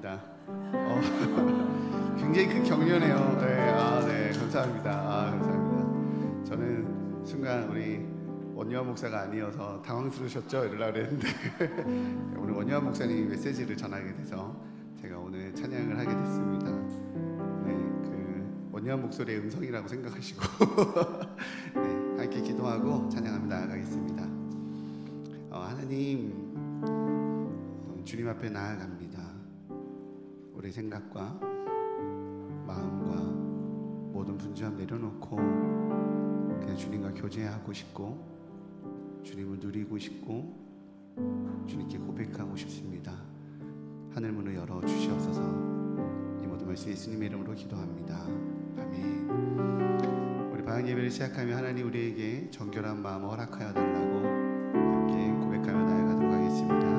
감사합니다. 굉장히 큰 격려네요. 네, 감사합니다. 감사합니다. 저는 순간 우리 원유한 목사가 아니어서 당황스러우셨죠? 이러려고 그랬는데 오늘 원유한 목사님이 메시지를 전하게 돼서 제가 오늘 찬양을 하게 됐습니다. 네, 그 원유한 목소리의 음성이라고 생각하시고 네, 함께 기도하고 찬양하며 나아가겠습니다. 하나님, 주님 앞에 나아갑니다. 우리 생각과 마음과 모든 분주함 내려놓고 그냥 주님과 교제하고 싶고 주님을 누리고 싶고 주님께 고백하고 싶습니다. 하늘 문을 열어 주시옵소서. 이 모든 말씀 예수님의 이름으로 기도합니다. 아멘. 우리 방언 예배를 시작하며 하나님 우리에게 정결한 마음 허락하여 달라고 함께 고백하며 나아가도록 하겠습니다.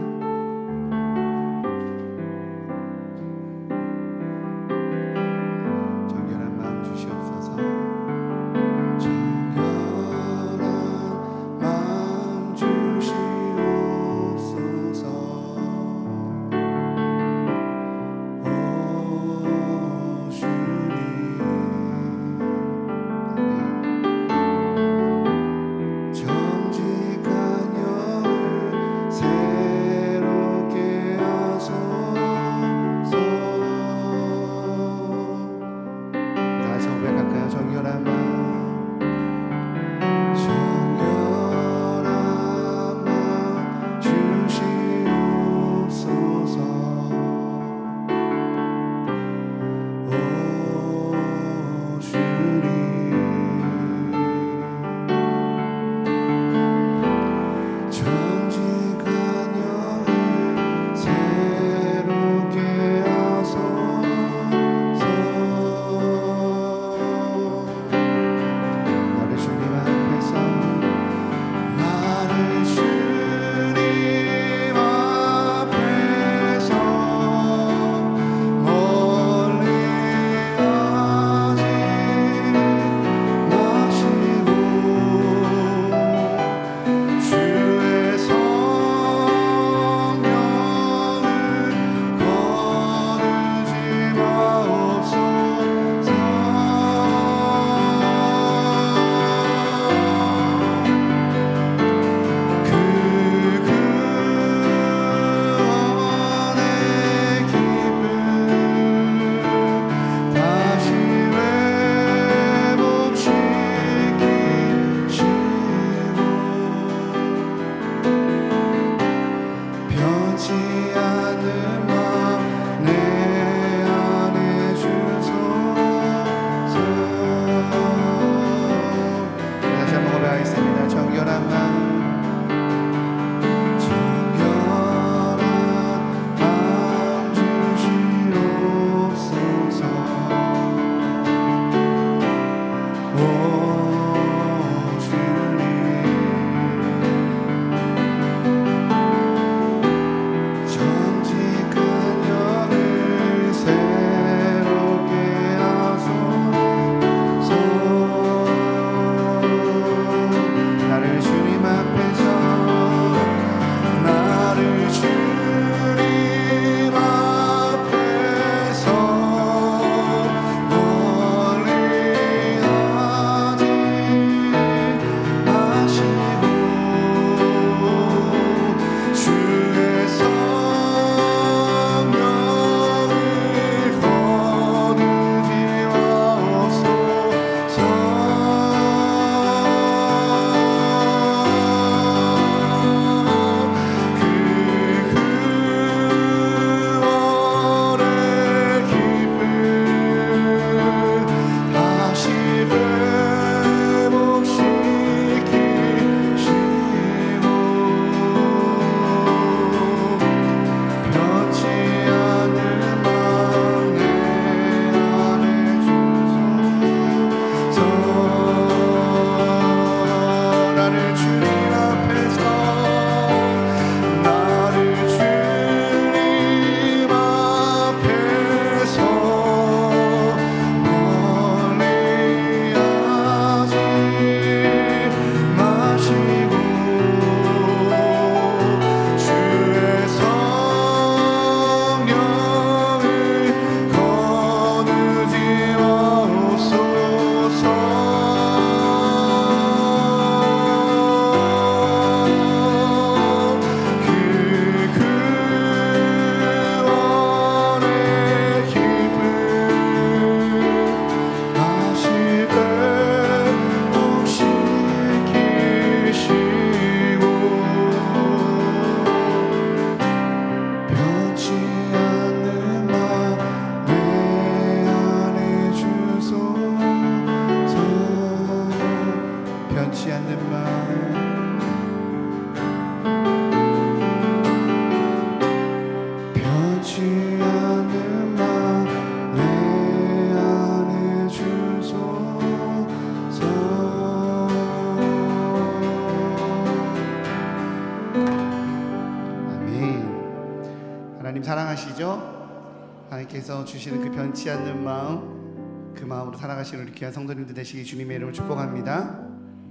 사랑하시죠? 하나님께서 주시는 그 변치 않는 마음, 그 마음으로 살아가시는 우리 귀한 성도님들 되시기 주님의 이름으로 축복합니다.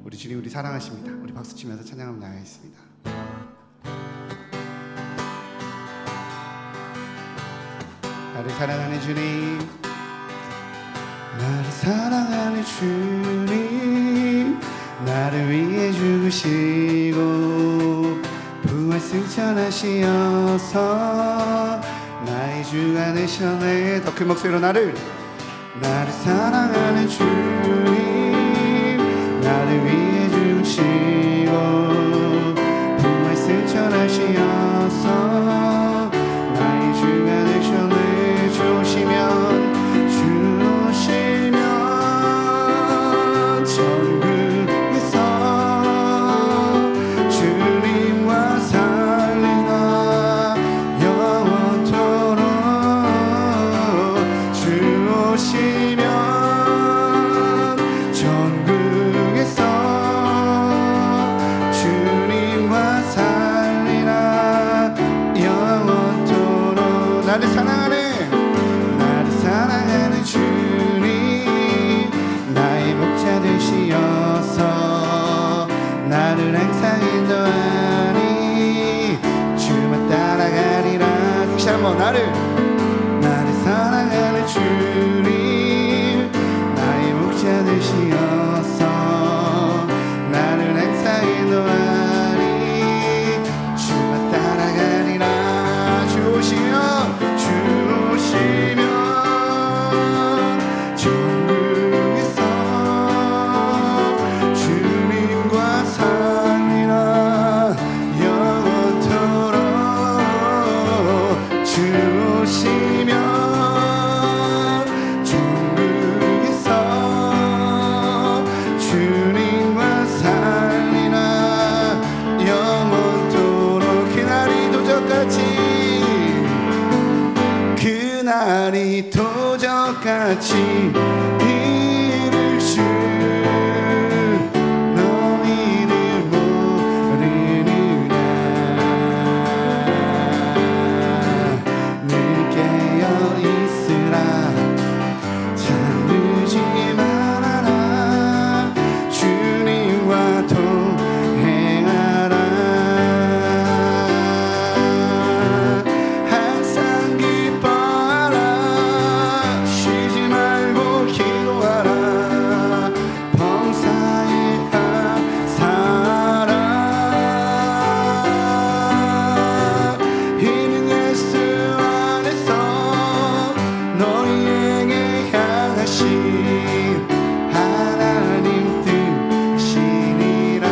우리 주님 우리 사랑하십니다. 우리 박수 치면서 찬양하며 나가겠습니다. 나를 사랑하는 주님, 나를 사랑하는 주님, 나를 위해 죽으시고 부활 승천하시어서 나의 주가 되셨네. 더 큰 목소리로 나를 사랑하는 주님, 나를 위해 죽으시고 부활 승천하시어서 나의 주가 되셨네. 주오시면 천국에서 주님과 살리라 영원토록. 주오시면 천국에서 주님과 살리라 영원토록. 나를 사랑하는 주님, 나의 목자 되시어서 나를 항상 인도하니 주만 따라가리라. 다시 한번 나를 사랑하는 주님, 나의 목자 되시어서 나를 항상 인도하니 주만 따라가리라. 주오시면 천국에서 주님과 살리라 영원토록. 주오시면 천국에서 주님과 살리라 영원토록. 그날이 도적같이 이를 줄 너희는 모르느냐. 늘 깨어 있으라, 잠들지 말아라. 주님과 동행하라. 항상 기뻐하라, 쉬지 말고 기도하라. 범사에 감사하라. 이는 예수 안에서 너희에게 향하신 하나님 뜻이니라.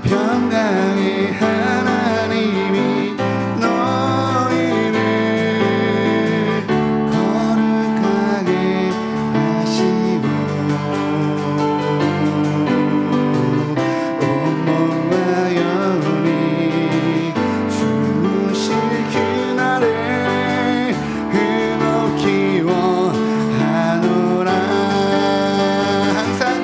평강의 하나님이 너희를 거룩하게 하시고 온몸과 영혼이 주실 그날에 흠없기 원하노라. 항상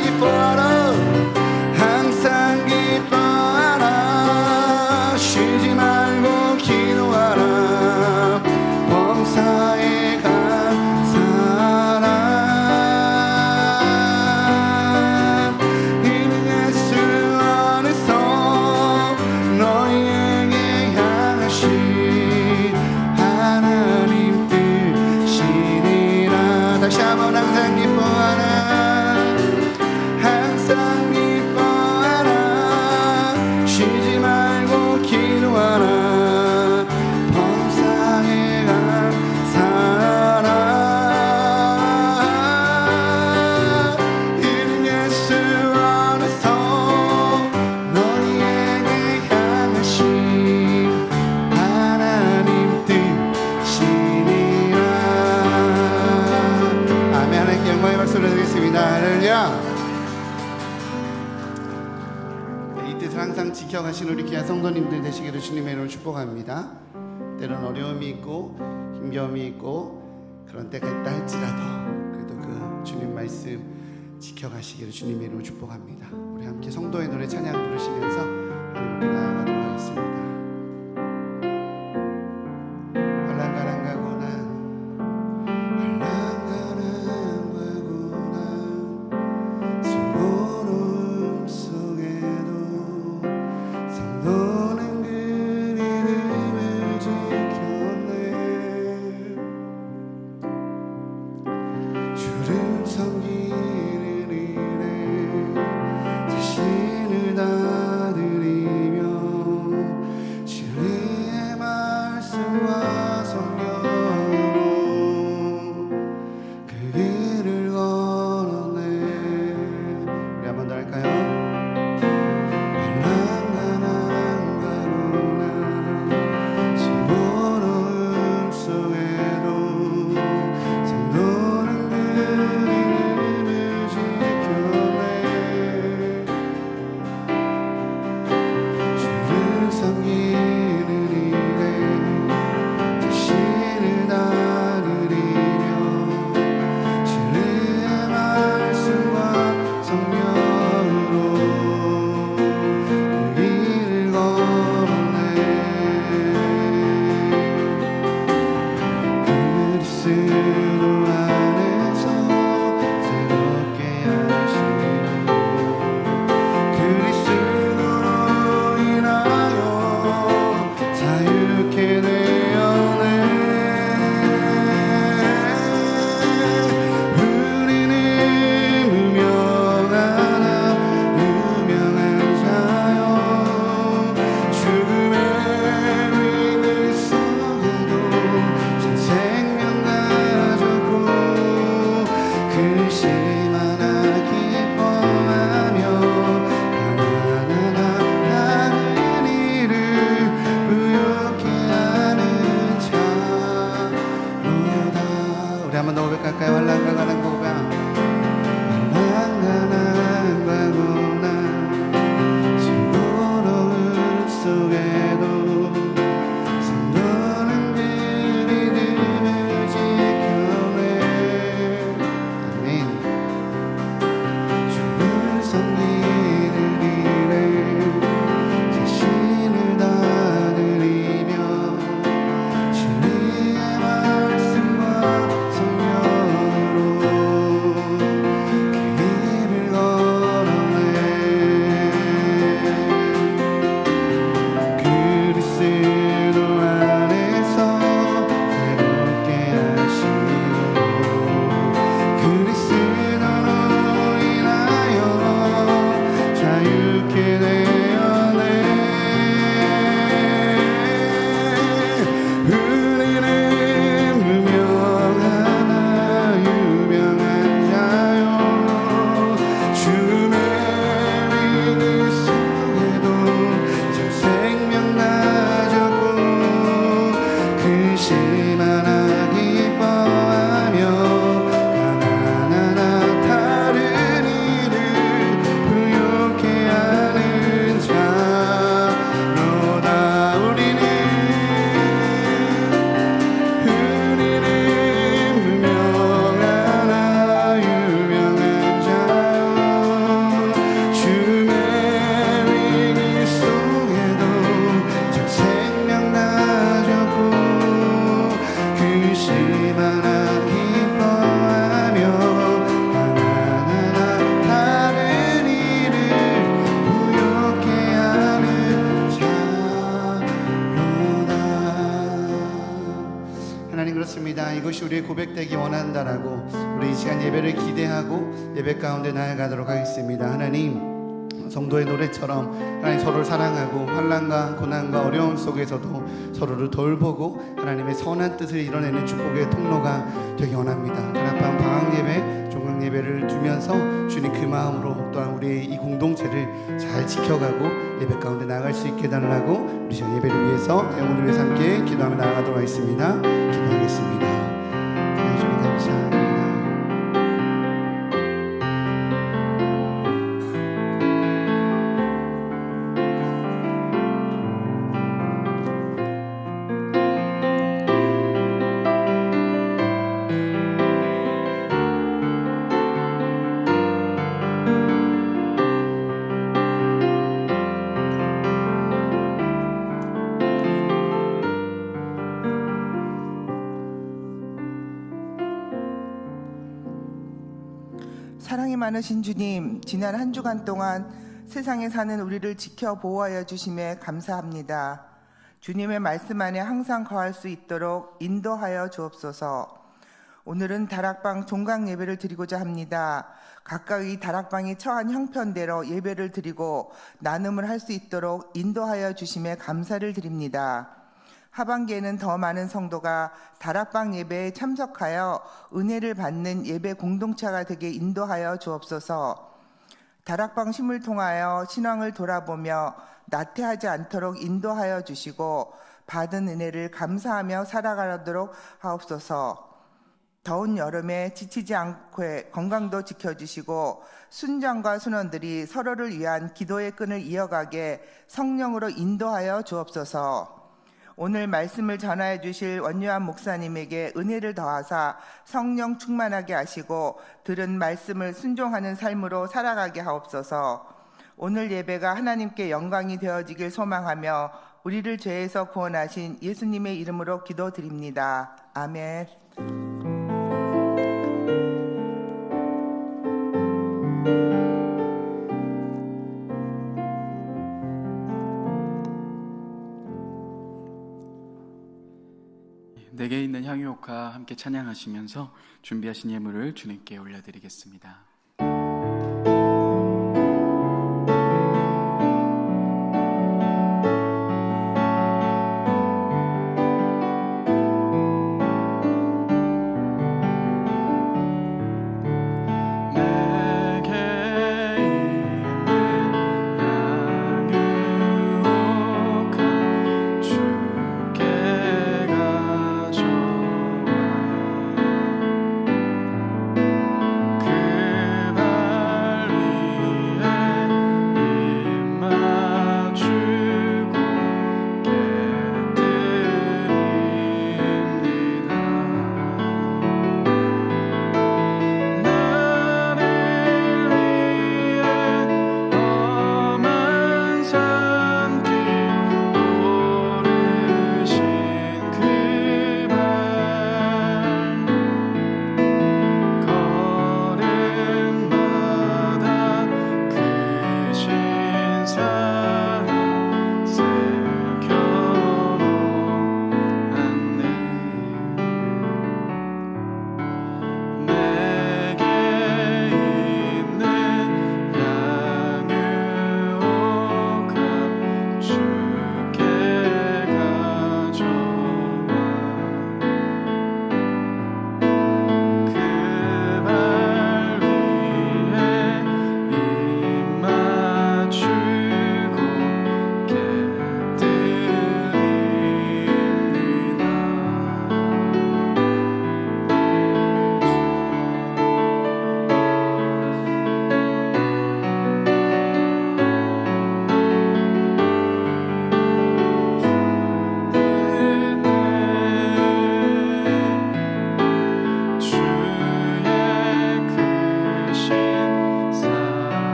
기뻐하라, 쉬지 말고 기도하라. 범사에 감사하라. 이는 예수 안에서 너희에게 향하신 하나님 뜻이니라. 다시 한번 항상 기뻐하라. 항상 기뻐하라, 쉬지 말고 기도하라. 범사에 감사하라. 이는 예수 안에서 너희에게 향하신 하나님 뜻이니라. 아멘. 하나님께 영광의 박수를 드리겠습니다. 할렐루야. 이 뜻을 항상 지켜가신 우리 귀한 성도님들 되시기를 주님의 이름으로 축복합니다. 때론 어려움이 있고 힘겨움이 있고 그런 때가 있다 할지라도 그래도 그 주님 말씀 지켜가시기를 주님의 이름으로 축복합니다. 우리 함께 성도의 노래 찬양 부르시면서 하나님께 나아가도록 하겠습니다. 섬기는 일에 자신을 다 드리며 진리의 말씀과 성령으로 그 길을 걸어내. 우리 한 번 더 할까요? 이것이 우리의 고백되기 원한다라고 우리 이 시간 예배를 기대하고 예배 가운데 나아가도록 하겠습니다. 하나님, 성도의 노래처럼 하나님 서로를 사랑하고 환난과 고난과 어려움 속에서도 서로를 돌보고 하나님의 선한 뜻을 이뤄내는 축복의 통로가 되기 원합니다. 다락방 방학 예배, 종강 예배를 두면서 주님 그 마음으로 또한 우리의 이 공동체를 잘 지켜가고 예배 가운데 나아갈 수 있게 해달라고 우리 시간 예배를 위해서 오늘 위해서 함께 기도하며 나아가도록 하겠습니다. 기도하겠습니다. 하나님 주님 감사합니다. 사랑이 많으신 주님, 지난 한 주간 동안 세상에 사는 우리를 지켜 보호하여 주심에 감사합니다. 주님의 말씀 안에 항상 거할 수 있도록 인도하여 주옵소서. 오늘은 다락방 종강 예배를 드리고자 합니다. 각각의 다락방이 처한 형편대로 예배를 드리고 나눔을 할 수 있도록 인도하여 주심에 감사를 드립니다. 하반기에는 더 많은 성도가 다락방 예배에 참석하여 은혜를 받는 예배 공동체가 되게 인도하여 주옵소서. 다락방 쉼을 통하여 신앙을 돌아보며 나태하지 않도록 인도하여 주시고 받은 은혜를 감사하며 살아가도록 하옵소서. 더운 여름에 지치지 않고 건강도 지켜주시고 순장과 순원들이 서로를 위한 기도의 끈을 이어가게 성령으로 인도하여 주옵소서. 오늘 말씀을 전하여 주실 원유한 목사님에게 은혜를 더하사 성령 충만하게 하시고 들은 말씀을 순종하는 삶으로 살아가게 하옵소서. 오늘 예배가 하나님께 영광이 되어지길 소망하며 우리를 죄에서 구원하신 예수님의 이름으로 기도드립니다. 아멘. 내게 있는 향유옥화 함께 찬양하시면서 준비하신 예물을 주님께 올려드리겠습니다.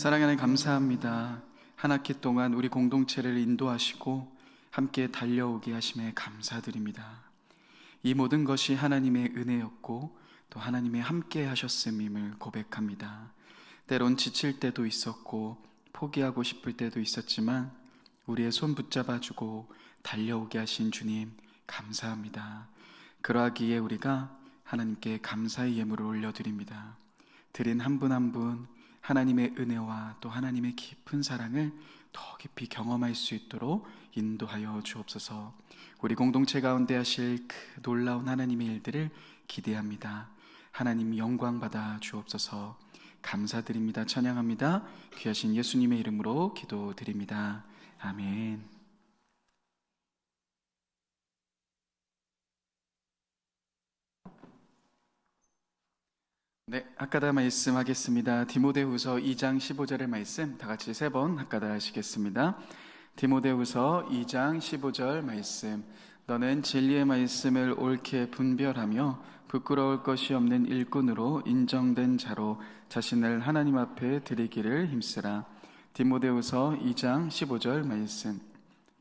사랑하는 감사합니다. 한 학기 동안 우리 공동체를 인도하시고 함께 달려오게 하심에 감사드립니다. 이 모든 것이 하나님의 은혜였고 또 하나님의 함께 하셨음임을 고백합니다. 때론 지칠 때도 있었고 포기하고 싶을 때도 있었지만 우리의 손 붙잡아주고 달려오게 하신 주님 감사합니다. 그러하기에 우리가 하나님께 감사의 예물을 올려드립니다. 드린 한 분 한 분 하나님의 은혜와 또 하나님의 깊은 사랑을 더 깊이 경험할 수 있도록 인도하여 주옵소서. 우리 공동체 가운데 하실 그 놀라운 하나님의 일들을 기대합니다. 하나님 영광 받아 주옵소서. 감사드립니다. 찬양합니다. 귀하신 예수님의 이름으로 기도드립니다. 아멘. 네, 학가다 말씀하겠습니다. 디모데후서 2장 15절의 말씀 다 같이 3번 학가다 하시겠습니다. 디모데후서 2장 15절 말씀. 너는 진리의 말씀을 옳게 분별하며 부끄러울 것이 없는 일꾼으로 인정된 자로 자신을 하나님 앞에 드리기를 힘쓰라. 디모데후서 2장 15절 말씀.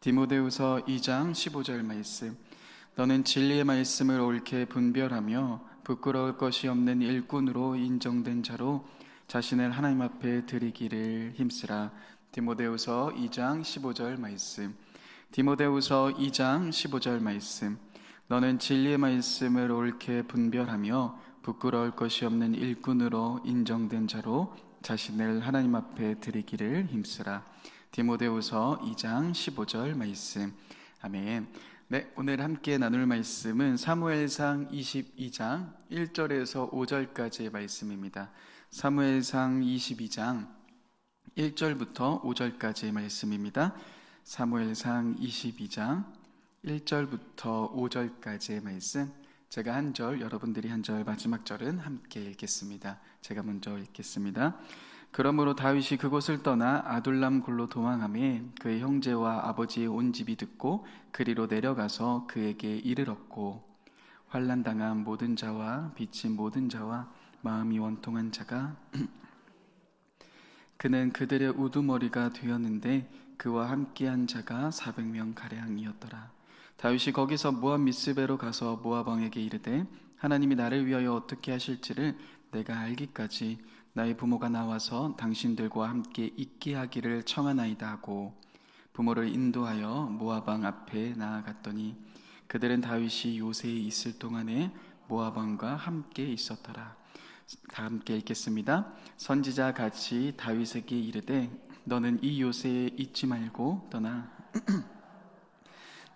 디모데후서 2장 15절 말씀. 너는 진리의 말씀을 옳게 분별하며 부끄러울 것이 없는 일꾼으로 인정된 자로 자신을 하나님 앞에 드리기를 힘쓰라. 디모데후서 2장 15절 말씀. 디모데후서 2장 15절 말씀. 너는 진리의 말씀을 옳게 분별하며 부끄러울 것이 없는 일꾼으로 인정된 자로 자신을 하나님 앞에 드리기를 힘쓰라. 디모데후서 2장 15절 말씀. 아멘. 네, 오늘 함께 나눌 말씀은 사무엘상 22장 1절에서 5절까지의 말씀입니다. 사무엘상 22장 1절부터 5절까지의 말씀입니다. 사무엘상 22장 1절부터 5절까지의 말씀, 제가 한 절, 여러분들이 한 절, 마지막 절은 함께 읽겠습니다. 제가 먼저 읽겠습니다. 그러므로 다윗이 그곳을 떠나 아둘람 굴로 도망하매 그의 형제와 아버지의 온 집이 듣고 그리로 내려가서 그에게 이르렀고, 환난 당한 모든 자와 빚진 모든 자와 마음이 원통한 자가 그는 그들의 우두머리가 되었는데 그와 함께한 자가 400명 가량이었더라. 다윗이 거기서 모압 미스베로 가서 모압 왕에게 이르되 하나님이 나를 위하여 어떻게 하실지를 내가 알기까지 나의 부모가 나와서 당신들과 함께 있게 하기를 청하나이다 하고 부모를 인도하여 모압 왕 앞에 나아갔더니 그들은 다윗이 요새에 있을 동안에 모압 왕과 함께 있었더라. 다 함께 읽겠습니다. 선지자 같이 다윗에게 이르되 너는 이 요새에 있지 말고 떠나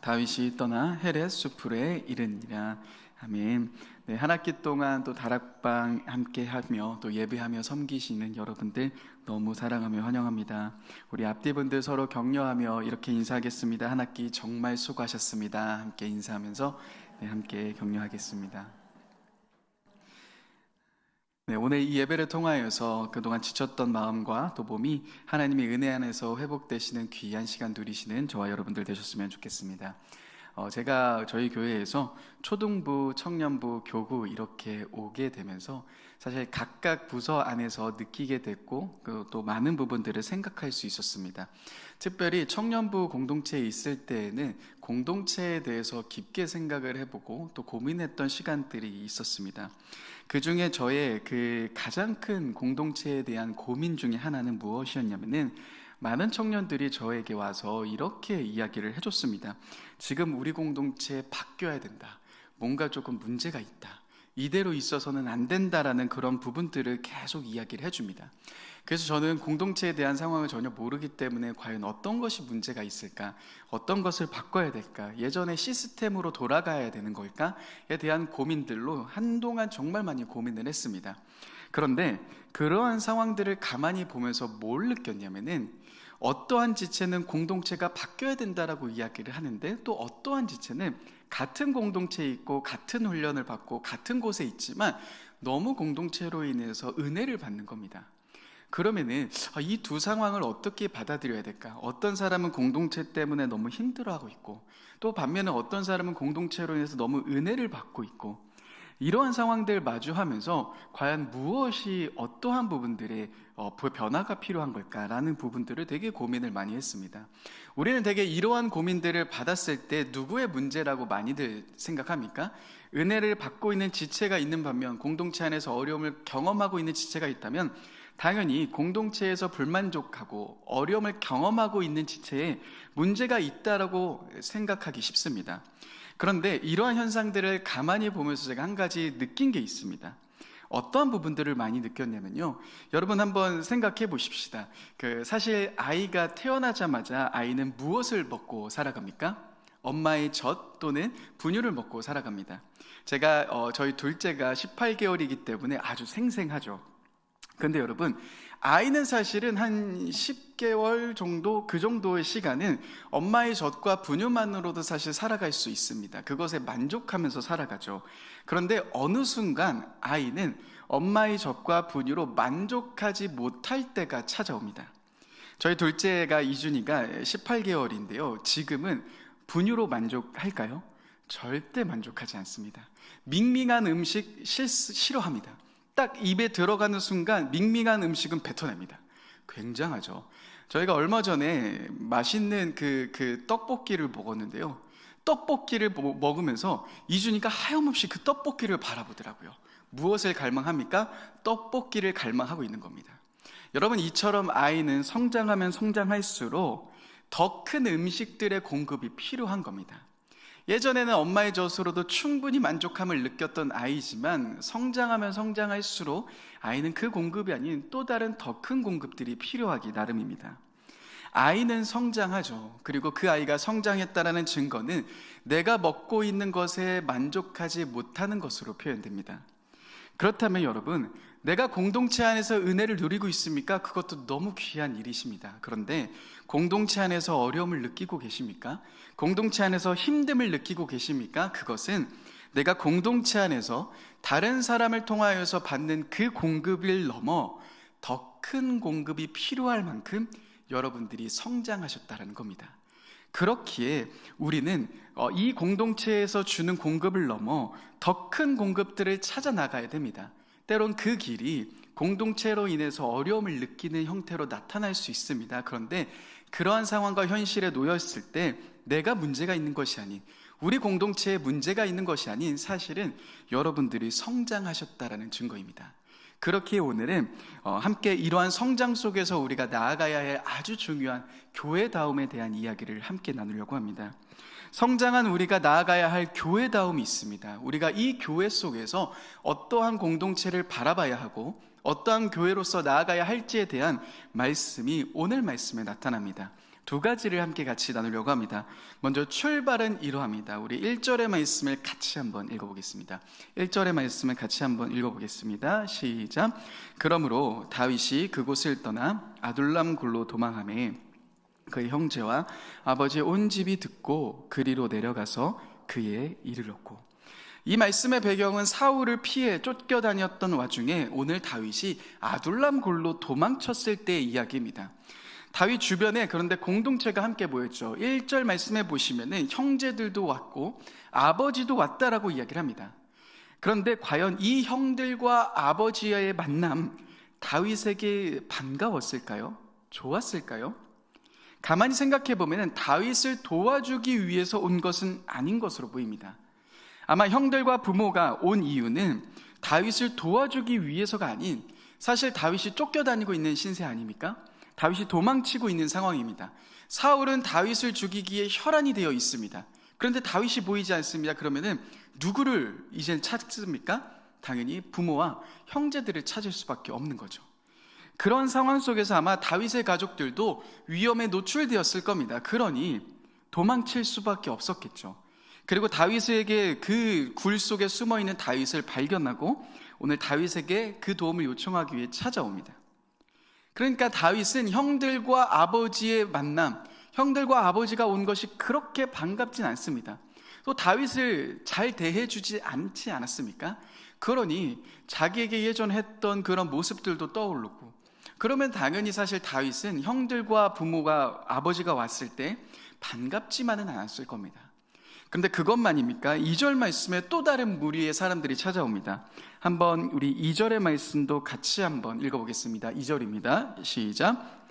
다윗이 떠나 헤렛 수풀에 이르니라. 아멘. 네, 한 학기 동안 또 다락방 함께하며 또 예배하며 섬기시는 여러분들 너무 사랑하며 환영합니다. 우리 앞뒤분들 서로 격려하며 이렇게 인사하겠습니다. 한 학기 정말 수고하셨습니다. 함께 인사하면서 함께 격려하겠습니다. 네, 오늘 이 예배를 통하여서 그동안 지쳤던 마음과 또 몸이 하나님의 은혜 안에서 회복되시는 귀한 시간 누리시는 저와 여러분들 되셨으면 좋겠습니다. 제가 저희 교회에서 초등부, 청년부, 교구 이렇게 오게 되면서 사실 각각 부서 안에서 느끼게 됐고 또 많은 부분들을 생각할 수 있었습니다. 특별히 청년부 공동체에 있을 때에는 공동체에 대해서 깊게 생각을 해보고 또 고민했던 시간들이 있었습니다. 그 중에 저의 그 가장 큰 공동체에 대한 고민 중에 하나는 무엇이었냐면은 많은 청년들이 저에게 와서 이렇게 이야기를 해줬습니다. 지금 우리 공동체 바뀌어야 된다. 뭔가 조금 문제가 있다. 이대로 있어서는 안 된다라는 그런 부분들을 계속 이야기를 해줍니다. 그래서 저는 공동체에 대한 상황을 전혀 모르기 때문에 과연 어떤 것이 문제가 있을까? 어떤 것을 바꿔야 될까? 예전의 시스템으로 돌아가야 되는 걸까?에 대한 고민들로 한동안 정말 많이 고민을 했습니다. 그런데 그러한 상황들을 가만히 보면서 뭘 느꼈냐면은 어떠한 지체는 공동체가 바뀌어야 된다라고 이야기를 하는데 또 어떠한 지체는 같은 공동체에 있고 같은 훈련을 받고 같은 곳에 있지만 너무 공동체로 인해서 은혜를 받는 겁니다. 그러면은 이 두 상황을 어떻게 받아들여야 될까? 어떤 사람은 공동체 때문에 너무 힘들어하고 있고 또 반면에 어떤 사람은 공동체로 인해서 너무 은혜를 받고 있고 이러한 상황들을 마주하면서 과연 무엇이 어떠한 부분들의 변화가 필요한 걸까라는 부분들을 되게 고민을 많이 했습니다. 우리는 되게 이러한 고민들을 받았을 때 누구의 문제라고 많이들 생각합니까? 은혜를 받고 있는 지체가 있는 반면 공동체 안에서 어려움을 경험하고 있는 지체가 있다면 당연히 공동체에서 불만족하고 어려움을 경험하고 있는 지체에 문제가 있다라고 생각하기 쉽습니다. 그런데 이러한 현상들을 가만히 보면서 제가 한 가지 느낀 게 있습니다. 어떠한 부분들을 많이 느꼈냐면요, 여러분 한번 생각해 보십시다. 사실 아이가 태어나자마자 아이는 무엇을 먹고 살아갑니까? 엄마의 젖 또는 분유를 먹고 살아갑니다. 제가 저희 둘째가 18개월이기 때문에 아주 생생하죠. 근데 여러분, 아이는 사실은 한 10개월 정도, 그 정도의 시간은 엄마의 젖과 분유만으로도 사실 살아갈 수 있습니다. 그것에 만족하면서 살아가죠. 그런데 어느 순간 아이는 엄마의 젖과 분유로 만족하지 못할 때가 찾아옵니다. 저희 둘째가 이준이가 18개월인데요. 지금은 분유로 만족할까요? 절대 만족하지 않습니다. 밍밍한 음식 싫어합니다. 딱 입에 들어가는 순간 밍밍한 음식은 뱉어냅니다. 굉장하죠. 저희가 얼마 전에 맛있는 그 떡볶이를 먹었는데요. 떡볶이를 먹으면서 이준이가 하염없이 그 떡볶이를 바라보더라고요. 무엇을 갈망합니까? 떡볶이를 갈망하고 있는 겁니다. 여러분, 이처럼 아이는 성장하면 성장할수록 더 큰 음식들의 공급이 필요한 겁니다. 예전에는 엄마의 젖으로도 충분히 만족함을 느꼈던 아이지만 성장하면 성장할수록 아이는 그 공급이 아닌 또 다른 더 큰 공급들이 필요하기 나름입니다. 아이는 성장하죠. 그리고 그 아이가 성장했다라는 증거는 내가 먹고 있는 것에 만족하지 못하는 것으로 표현됩니다. 그렇다면 여러분, 내가 공동체 안에서 은혜를 누리고 있습니까? 그것도 너무 귀한 일이십니다. 그런데 공동체 안에서 어려움을 느끼고 계십니까? 공동체 안에서 힘듦을 느끼고 계십니까? 그것은 내가 공동체 안에서 다른 사람을 통하여서 받는 그 공급을 넘어 더 큰 공급이 필요할 만큼 여러분들이 성장하셨다는 겁니다. 그렇기에 우리는 이 공동체에서 주는 공급을 넘어 더 큰 공급들을 찾아 나가야 됩니다. 때론 그 길이 공동체로 인해서 어려움을 느끼는 형태로 나타날 수 있습니다. 그런데 그러한 상황과 현실에 놓였을 때 내가 문제가 있는 것이 아닌, 우리 공동체에 문제가 있는 것이 아닌 사실은 여러분들이 성장하셨다라는 증거입니다. 그렇기에 오늘은 함께 이러한 성장 속에서 우리가 나아가야 할 아주 중요한 교회다움에 대한 이야기를 함께 나누려고 합니다. 성장한 우리가 나아가야 할 교회다움이 있습니다. 우리가 이 교회 속에서 어떠한 공동체를 바라봐야 하고 어떠한 교회로서 나아가야 할지에 대한 말씀이 오늘 말씀에 나타납니다. 두 가지를 함께 같이 나누려고 합니다. 먼저 출발은 이러합니다. 우리 1절의 말씀을 같이 한번 읽어보겠습니다. 1절의 말씀을 같이 한번 읽어보겠습니다. 시작. 그러므로 다윗이 그곳을 떠나 아둘람 굴로 도망하매 그의 형제와 아버지의 온 집이 듣고 그리로 내려가서 그의 이르렀고. 이 말씀의 배경은 사울을 피해 쫓겨다녔던 와중에 오늘 다윗이 아둘람 굴로 도망쳤을 때의 이야기입니다. 다윗 주변에 그런데 공동체가 함께 모였죠. 1절 말씀해 보시면은 형제들도 왔고 아버지도 왔다라고 이야기를 합니다. 그런데 과연 이 형들과 아버지의 만남, 다윗에게 반가웠을까요? 좋았을까요? 가만히 생각해 보면은 다윗을 도와주기 위해서 온 것은 아닌 것으로 보입니다. 아마 형들과 부모가 온 이유는 다윗을 도와주기 위해서가 아닌, 사실 다윗이 쫓겨다니고 있는 신세 아닙니까? 다윗이 도망치고 있는 상황입니다. 사울은 다윗을 죽이기에 혈안이 되어 있습니다. 그런데 다윗이 보이지 않습니다. 그러면은 누구를 이젠 찾습니까? 당연히 부모와 형제들을 찾을 수밖에 없는 거죠. 그런 상황 속에서 아마 다윗의 가족들도 위험에 노출되었을 겁니다. 그러니 도망칠 수밖에 없었겠죠. 그리고 다윗에게 그 굴 속에 숨어있는 다윗을 발견하고 오늘 다윗에게 그 도움을 요청하기 위해 찾아옵니다. 그러니까 다윗은 형들과 아버지의 만남, 형들과 아버지가 온 것이 그렇게 반갑진 않습니다. 또 다윗을 잘 대해주지 않지 않았습니까? 그러니 자기에게 예전 했던 그런 모습들도 떠오르고, 그러면 당연히 사실 다윗은 형들과 부모가, 아버지가 왔을 때 반갑지만은 않았을 겁니다. 그런데 그것만입니까? 2절 말씀에 또 다른 무리의 사람들이 찾아옵니다. 한번 우리 2절의 말씀도 같이 한번 읽어보겠습니다. 2절입니다. 시작.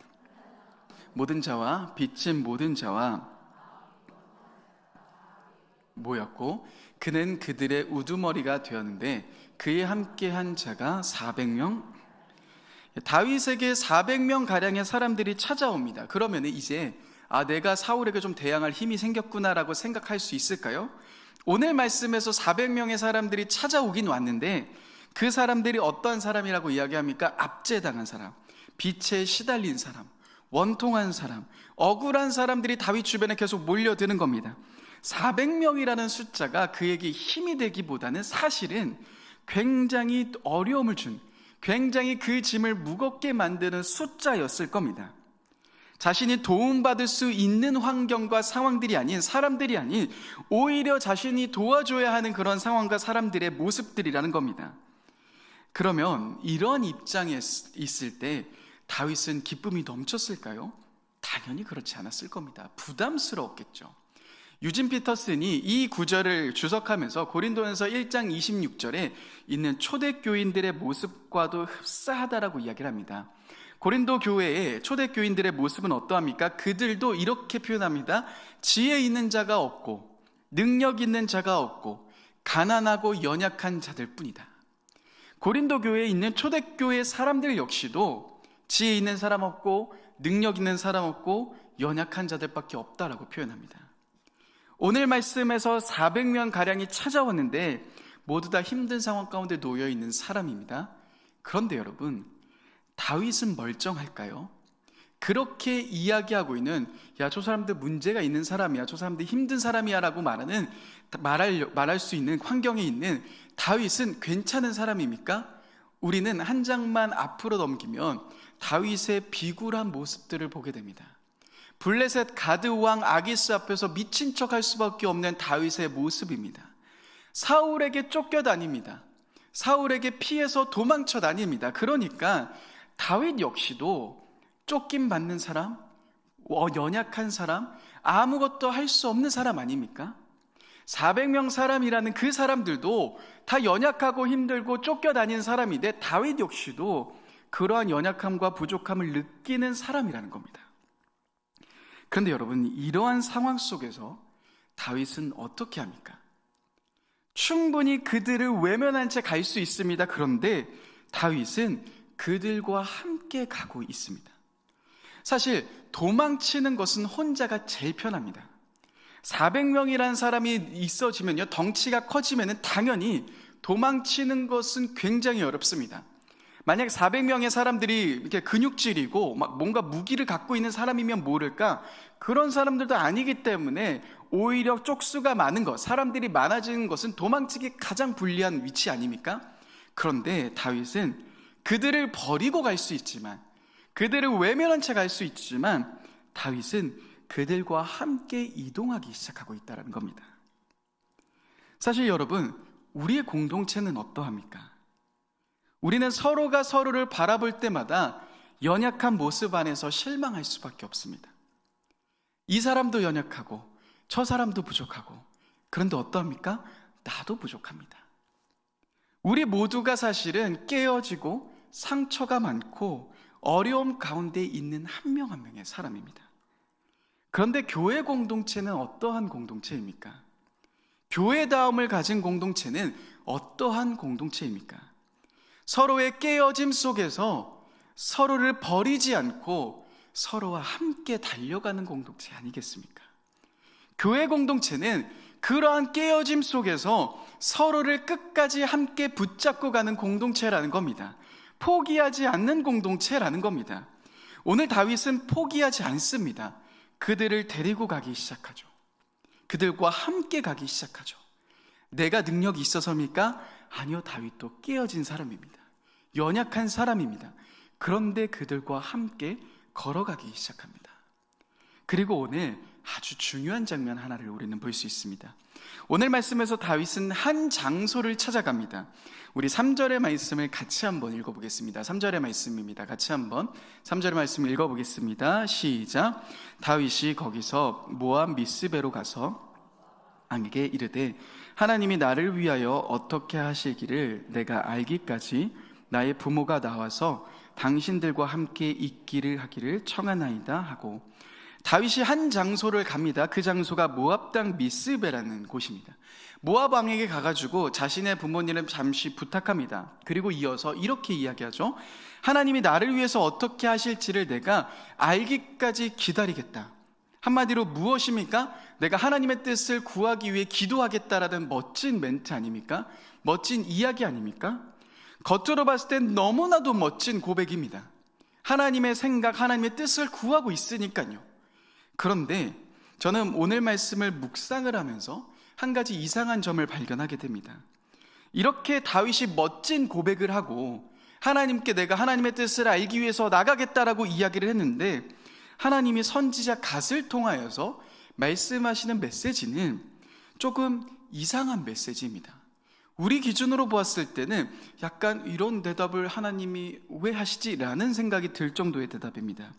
모든 자와 빚진 모든 자와 모였고 그는 그들의 우두머리가 되었는데 그에 함께한 자가 400명. 다윗에게 400명 가량의 사람들이 찾아옵니다. 그러면 이제 내가 사울에게 좀 대항할 힘이 생겼구나라고 생각할 수 있을까요? 오늘 말씀에서 400명의 사람들이 찾아오긴 왔는데 그 사람들이 어떠한 사람이라고 이야기합니까? 압제당한 사람, 빛에 시달린 사람, 원통한 사람, 억울한 사람들이 다윗 주변에 계속 몰려드는 겁니다. 400명이라는 숫자가 그에게 힘이 되기보다는 사실은 굉장히 어려움을 준, 굉장히 그 짐을 무겁게 만드는 숫자였을 겁니다. 자신이 도움받을 수 있는 환경과 상황들이 아닌, 사람들이 아닌, 오히려 자신이 도와줘야 하는 그런 상황과 사람들의 모습들이라는 겁니다. 그러면 이런 입장에 있을 때 다윗은 기쁨이 넘쳤을까요? 당연히 그렇지 않았을 겁니다. 부담스러웠겠죠. 유진 피터슨이 이 구절을 주석하면서 고린도전서 1장 26절에 있는 초대교인들의 모습과도 흡사하다라고 이야기를 합니다. 고린도 교회의 초대교인들의 모습은 어떠합니까? 그들도 이렇게 표현합니다. 지혜 있는 자가 없고 능력 있는 자가 없고 가난하고 연약한 자들 뿐이다. 고린도 교회에 있는 초대교회 사람들 역시도 지혜 있는 사람 없고 능력 있는 사람 없고 연약한 자들밖에 없다라고 표현합니다. 오늘 말씀에서 400명 가량이 찾아왔는데 모두 다 힘든 상황 가운데 놓여 있는 사람입니다. 그런데 여러분, 다윗은 멀쩡할까요? 그렇게 이야기하고 있는, 야, 저 사람들 문제가 있는 사람이야, 저 사람들 힘든 사람이야 라고 말할 수 있는 환경에 있는 다윗은 괜찮은 사람입니까? 우리는 한 장만 앞으로 넘기면 다윗의 비굴한 모습들을 보게 됩니다. 블레셋 가드 왕 아기스 앞에서 미친 척할 수밖에 없는 다윗의 모습입니다. 사울에게 쫓겨다닙니다. 사울에게 피해서 도망쳐 다닙니다. 그러니까 다윗 역시도 쫓김 받는 사람, 연약한 사람, 아무것도 할 수 없는 사람 아닙니까? 400명 사람이라는 그 사람들도 다 연약하고 힘들고 쫓겨다니는 사람인데 다윗 역시도 그러한 연약함과 부족함을 느끼는 사람이라는 겁니다. 그런데 여러분, 이러한 상황 속에서 다윗은 어떻게 합니까? 충분히 그들을 외면한 채 갈 수 있습니다. 그런데 다윗은 그들과 함께 가고 있습니다. 사실 도망치는 것은 혼자가 제일 편합니다. 400명이라는 사람이 있어지면요, 덩치가 커지면 당연히 도망치는 것은 굉장히 어렵습니다. 만약 400명의 사람들이 이렇게 근육질이고 막 뭔가 무기를 갖고 있는 사람이면 모를까, 그런 사람들도 아니기 때문에 오히려 쪽수가 많은 것, 사람들이 많아지는 것은 도망치기 가장 불리한 위치 아닙니까? 그런데 다윗은 그들을 버리고 갈 수 있지만, 그들을 외면한 채 갈 수 있지만, 다윗은 그들과 함께 이동하기 시작하고 있다는 겁니다. 사실 여러분, 우리의 공동체는 어떠합니까? 우리는 서로가 서로를 바라볼 때마다 연약한 모습 안에서 실망할 수밖에 없습니다. 이 사람도 연약하고 저 사람도 부족하고, 그런데 어떠합니까? 나도 부족합니다. 우리 모두가 사실은 깨어지고 상처가 많고 어려움 가운데 있는 한 명 한 명의 사람입니다. 그런데 교회 공동체는 어떠한 공동체입니까? 교회다움을 가진 공동체는 어떠한 공동체입니까? 서로의 깨어짐 속에서 서로를 버리지 않고 서로와 함께 달려가는 공동체 아니겠습니까? 교회 공동체는 그러한 깨어짐 속에서 서로를 끝까지 함께 붙잡고 가는 공동체라는 겁니다. 포기하지 않는 공동체라는 겁니다. 오늘 다윗은 포기하지 않습니다. 그들을 데리고 가기 시작하죠. 그들과 함께 가기 시작하죠. 내가 능력이 있어서입니까? 아니요, 다윗도 깨어진 사람입니다. 연약한 사람입니다. 그런데 그들과 함께 걸어가기 시작합니다. 그리고 오늘 아주 중요한 장면 하나를 우리는 볼 수 있습니다. 오늘 말씀에서 다윗은 한 장소를 찾아갑니다. 우리 3절의 말씀을 같이 한번 읽어보겠습니다. 3절의 말씀입니다. 같이 한번 3절의 말씀 읽어보겠습니다. 시작. 다윗이 거기서 모압 미스베로 가서 왕에게 이르되 하나님이 나를 위하여 어떻게 하시기를 내가 알기까지 나의 부모가 나와서 당신들과 함께 있기를 하기를 청하나이다 하고, 다윗이 한 장소를 갑니다. 그 장소가 모압 땅 미스베라는 곳입니다. 모압 왕에게 가가지고 자신의 부모님을 잠시 부탁합니다. 그리고 이어서 이렇게 이야기하죠. 하나님이 나를 위해서 어떻게 하실지를 내가 알기까지 기다리겠다. 한마디로 무엇입니까? 내가 하나님의 뜻을 구하기 위해 기도하겠다라는 멋진 멘트 아닙니까? 멋진 이야기 아닙니까? 겉으로 봤을 땐 너무나도 멋진 고백입니다. 하나님의 생각, 하나님의 뜻을 구하고 있으니까요. 그런데 저는 오늘 말씀을 묵상을 하면서 한 가지 이상한 점을 발견하게 됩니다. 이렇게 다윗이 멋진 고백을 하고 하나님께 내가 하나님의 뜻을 알기 위해서 나가겠다라고 이야기를 했는데, 하나님이 선지자 갓을 통하여서 말씀하시는 메시지는 조금 이상한 메시지입니다. 우리 기준으로 보았을 때는 약간 이런 대답을 하나님이 왜 하시지? 라는 생각이 들 정도의 대답입니다.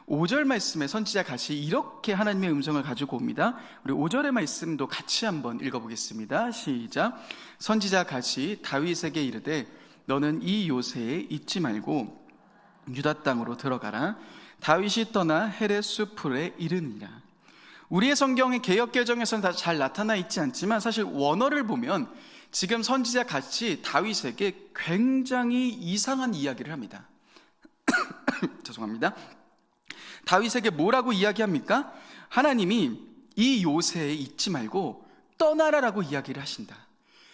5절 말씀에 선지자 갓이 이렇게 하나님의 음성을 가지고 옵니다. 우리 5절의 말씀도 같이 한번 읽어보겠습니다. 시작. 선지자 갓이 다윗에게 이르되 너는 이 요새에 있지 말고 유다 땅으로 들어가라. 다윗이 떠나 헤렛 수풀에 이르니라. 우리의 성경의 개역개정에서는 다 잘 나타나 있지 않지만 사실 원어를 보면 지금 선지자 같이 다윗에게 굉장히 이상한 이야기를 합니다. 죄송합니다. 다윗에게 뭐라고 이야기합니까? 하나님이 이 요새에 잊지 말고 떠나라라고 이야기를 하신다.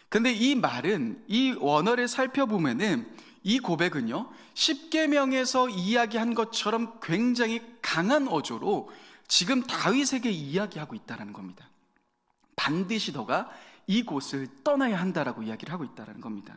근데 이 말은, 이 원어를 살펴보면은 이 고백은요, 십계명에서 이야기한 것처럼 굉장히 강한 어조로 지금 다윗에게 이야기하고 있다는 겁니다. 반드시 너가 이곳을 떠나야 한다라고 이야기를 하고 있다는 겁니다.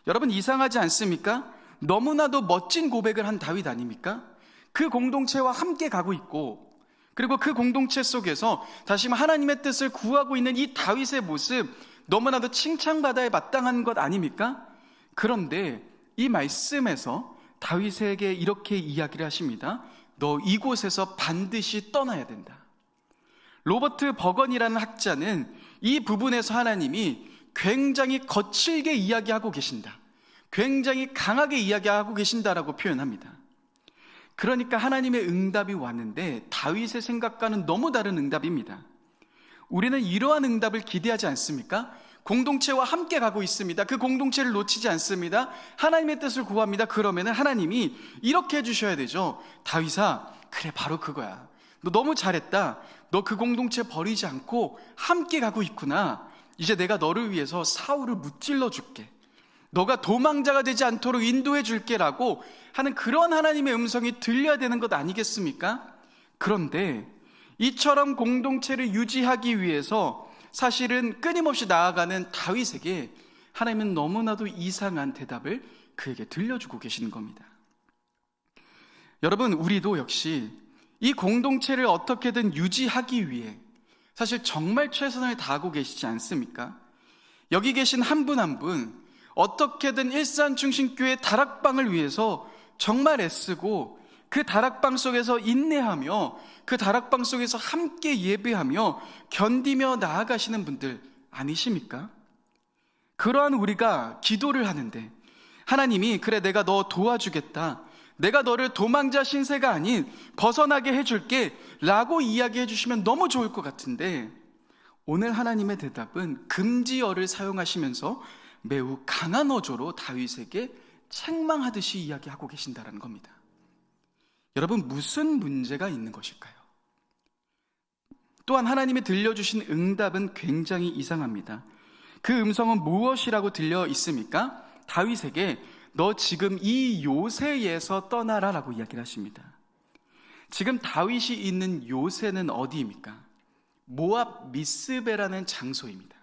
여러분, 이상하지 않습니까? 너무나도 멋진 고백을 한 다윗 아닙니까? 그 공동체와 함께 가고 있고, 그리고 그 공동체 속에서 다시 하나님의 뜻을 구하고 있는 이 다윗의 모습, 너무나도 칭찬받아야 마땅한 것 아닙니까? 그런데 이 말씀에서 다윗에게 이렇게 이야기를 하십니다. 너 이곳에서 반드시 떠나야 된다. 로버트 버건이라는 학자는 이 부분에서 하나님이 굉장히 거칠게 이야기하고 계신다, 굉장히 강하게 이야기하고 계신다라고 표현합니다. 그러니까 하나님의 응답이 왔는데 다윗의 생각과는 너무 다른 응답입니다. 우리는 이러한 응답을 기대하지 않습니까? 공동체와 함께 가고 있습니다. 그 공동체를 놓치지 않습니다. 하나님의 뜻을 구합니다. 그러면 하나님이 이렇게 해주셔야 되죠. 다윗아, 그래, 바로 그거야. 너 너무 잘했다. 너 그 공동체 버리지 않고 함께 가고 있구나. 이제 내가 너를 위해서 사울을 무찔러 줄게. 너가 도망자가 되지 않도록 인도해 줄게라고 하는 그런 하나님의 음성이 들려야 되는 것 아니겠습니까? 그런데 이처럼 공동체를 유지하기 위해서 사실은 끊임없이 나아가는 다윗에게 하나님은 너무나도 이상한 대답을 그에게 들려주고 계시는 겁니다. 여러분, 우리도 역시 이 공동체를 어떻게든 유지하기 위해 사실 정말 최선을 다하고 계시지 않습니까? 여기 계신 한 분 한 분 어떻게든 일산중심교회 다락방을 위해서 정말 애쓰고 그 다락방 속에서 인내하며 그 다락방 속에서 함께 예배하며 견디며 나아가시는 분들 아니십니까? 그러한 우리가 기도를 하는데 하나님이 그래, 내가 너 도와주겠다, 내가 너를 도망자 신세가 아닌 벗어나게 해줄게 라고 이야기해 주시면 너무 좋을 것 같은데, 오늘 하나님의 대답은 금지어를 사용하시면서 매우 강한 어조로 다윗에게 책망하듯이 이야기하고 계신다는 겁니다. 여러분, 무슨 문제가 있는 것일까요? 또한 하나님이 들려주신 응답은 굉장히 이상합니다. 그 음성은 무엇이라고 들려 있습니까? 다윗에게 너 지금 이 요새에서 떠나라 라고 이야기를 하십니다. 지금 다윗이 있는 요새는 어디입니까? 모압 미스베라는 장소입니다.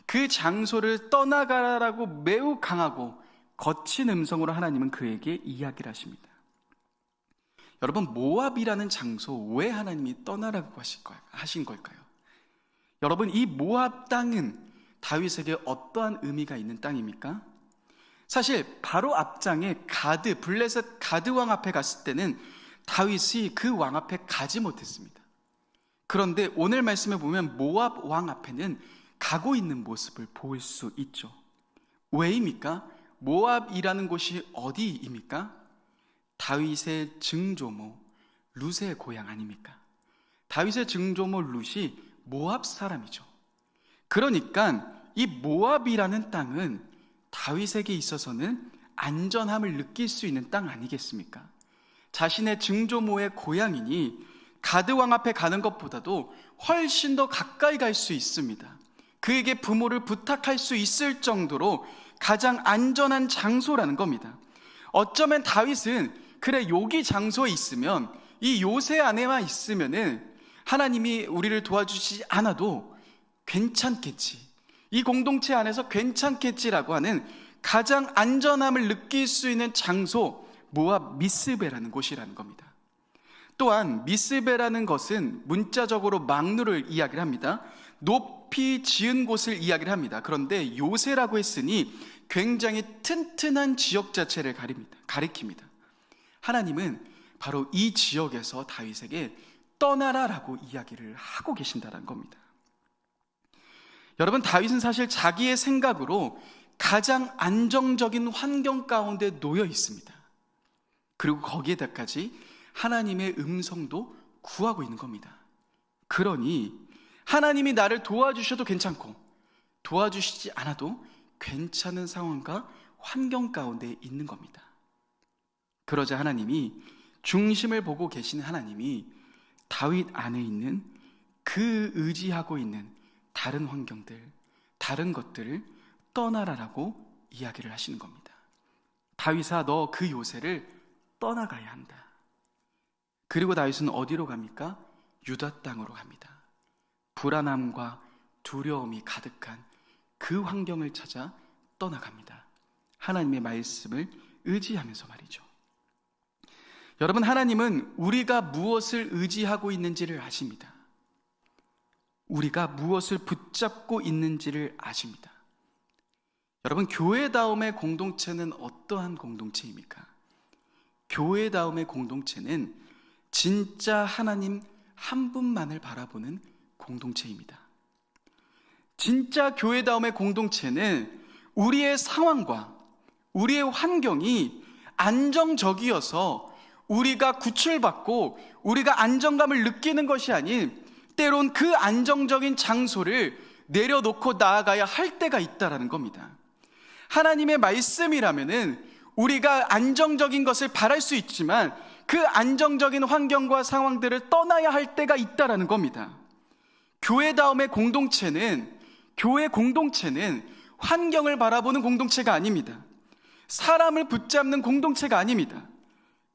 그 장소를 떠나가라고 매우 강하고 거친 음성으로 하나님은 그에게 이야기를 하십니다. 여러분, 모압이라는 장소 왜 하나님이 떠나라고 하신 걸까요? 여러분, 이 모압 땅은 다윗에게 어떠한 의미가 있는 땅입니까? 사실 바로 앞장에 블레셋 가드 왕 앞에 갔을 때는 다윗이 그 왕 앞에 가지 못했습니다. 그런데 오늘 말씀에 보면 모압 왕 앞에는 가고 있는 모습을 볼 수 있죠. 왜입니까? 모압이라는 곳이 어디입니까? 다윗의 증조모 룻의 고향 아닙니까? 다윗의 증조모 룻이 모압 사람이죠. 그러니까 이 모압이라는 땅은 다윗에게 있어서는 안전함을 느낄 수 있는 땅 아니겠습니까? 자신의 증조모의 고향이니 가드 왕 앞에 가는 것보다도 훨씬 더 가까이 갈 수 있습니다. 그에게 부모를 부탁할 수 있을 정도로 가장 안전한 장소라는 겁니다. 어쩌면 다윗은 그래, 여기 장소에 있으면, 이 요새 안에만 있으면은 하나님이 우리를 도와주시지 않아도 괜찮겠지, 이 공동체 안에서 괜찮겠지라고 하는 가장 안전함을 느낄 수 있는 장소, 모압 미스베라는 곳이라는 겁니다. 또한 미스베라는 것은 문자적으로 망루를 이야기를 합니다. 높이 지은 곳을 이야기를 합니다. 그런데 요새라고 했으니 굉장히 튼튼한 지역 자체를 가리킵니다. 하나님은 바로 이 지역에서 다윗에게 떠나라라고 이야기를 하고 계신다는 겁니다. 여러분, 다윗은 사실 자기의 생각으로 가장 안정적인 환경 가운데 놓여 있습니다. 그리고 거기에다까지 하나님의 음성도 구하고 있는 겁니다. 그러니 하나님이 나를 도와주셔도 괜찮고 도와주시지 않아도 괜찮은 상황과 환경 가운데 있는 겁니다. 그러자 하나님이, 중심을 보고 계시는 하나님이 다윗 안에 있는 그 의지하고 있는 다른 환경들, 다른 것들을 떠나라라고 이야기를 하시는 겁니다. 다윗아, 너 그 요새를 떠나가야 한다. 그리고 다윗은 어디로 갑니까? 유다 땅으로 갑니다. 불안함과 두려움이 가득한 그 환경을 찾아 떠나갑니다. 하나님의 말씀을 의지하면서 말이죠. 여러분, 하나님은 우리가 무엇을 의지하고 있는지를 아십니다. 우리가 무엇을 붙잡고 있는지를 아십니다. 여러분, 교회다움의 공동체는 어떠한 공동체입니까? 교회다움의 공동체는 진짜 하나님 한 분만을 바라보는 공동체입니다. 진짜 교회다움의 공동체는 우리의 상황과 우리의 환경이 안정적이어서 우리가 구출받고 우리가 안정감을 느끼는 것이 아닌, 때론 그 안정적인 장소를 내려놓고 나아가야 할 때가 있다라는 겁니다. 하나님의 말씀이라면은 우리가 안정적인 것을 바랄 수 있지만 그 안정적인 환경과 상황들을 떠나야 할 때가 있다라는 겁니다. 교회다움의 공동체는, 교회 공동체는 환경을 바라보는 공동체가 아닙니다. 사람을 붙잡는 공동체가 아닙니다.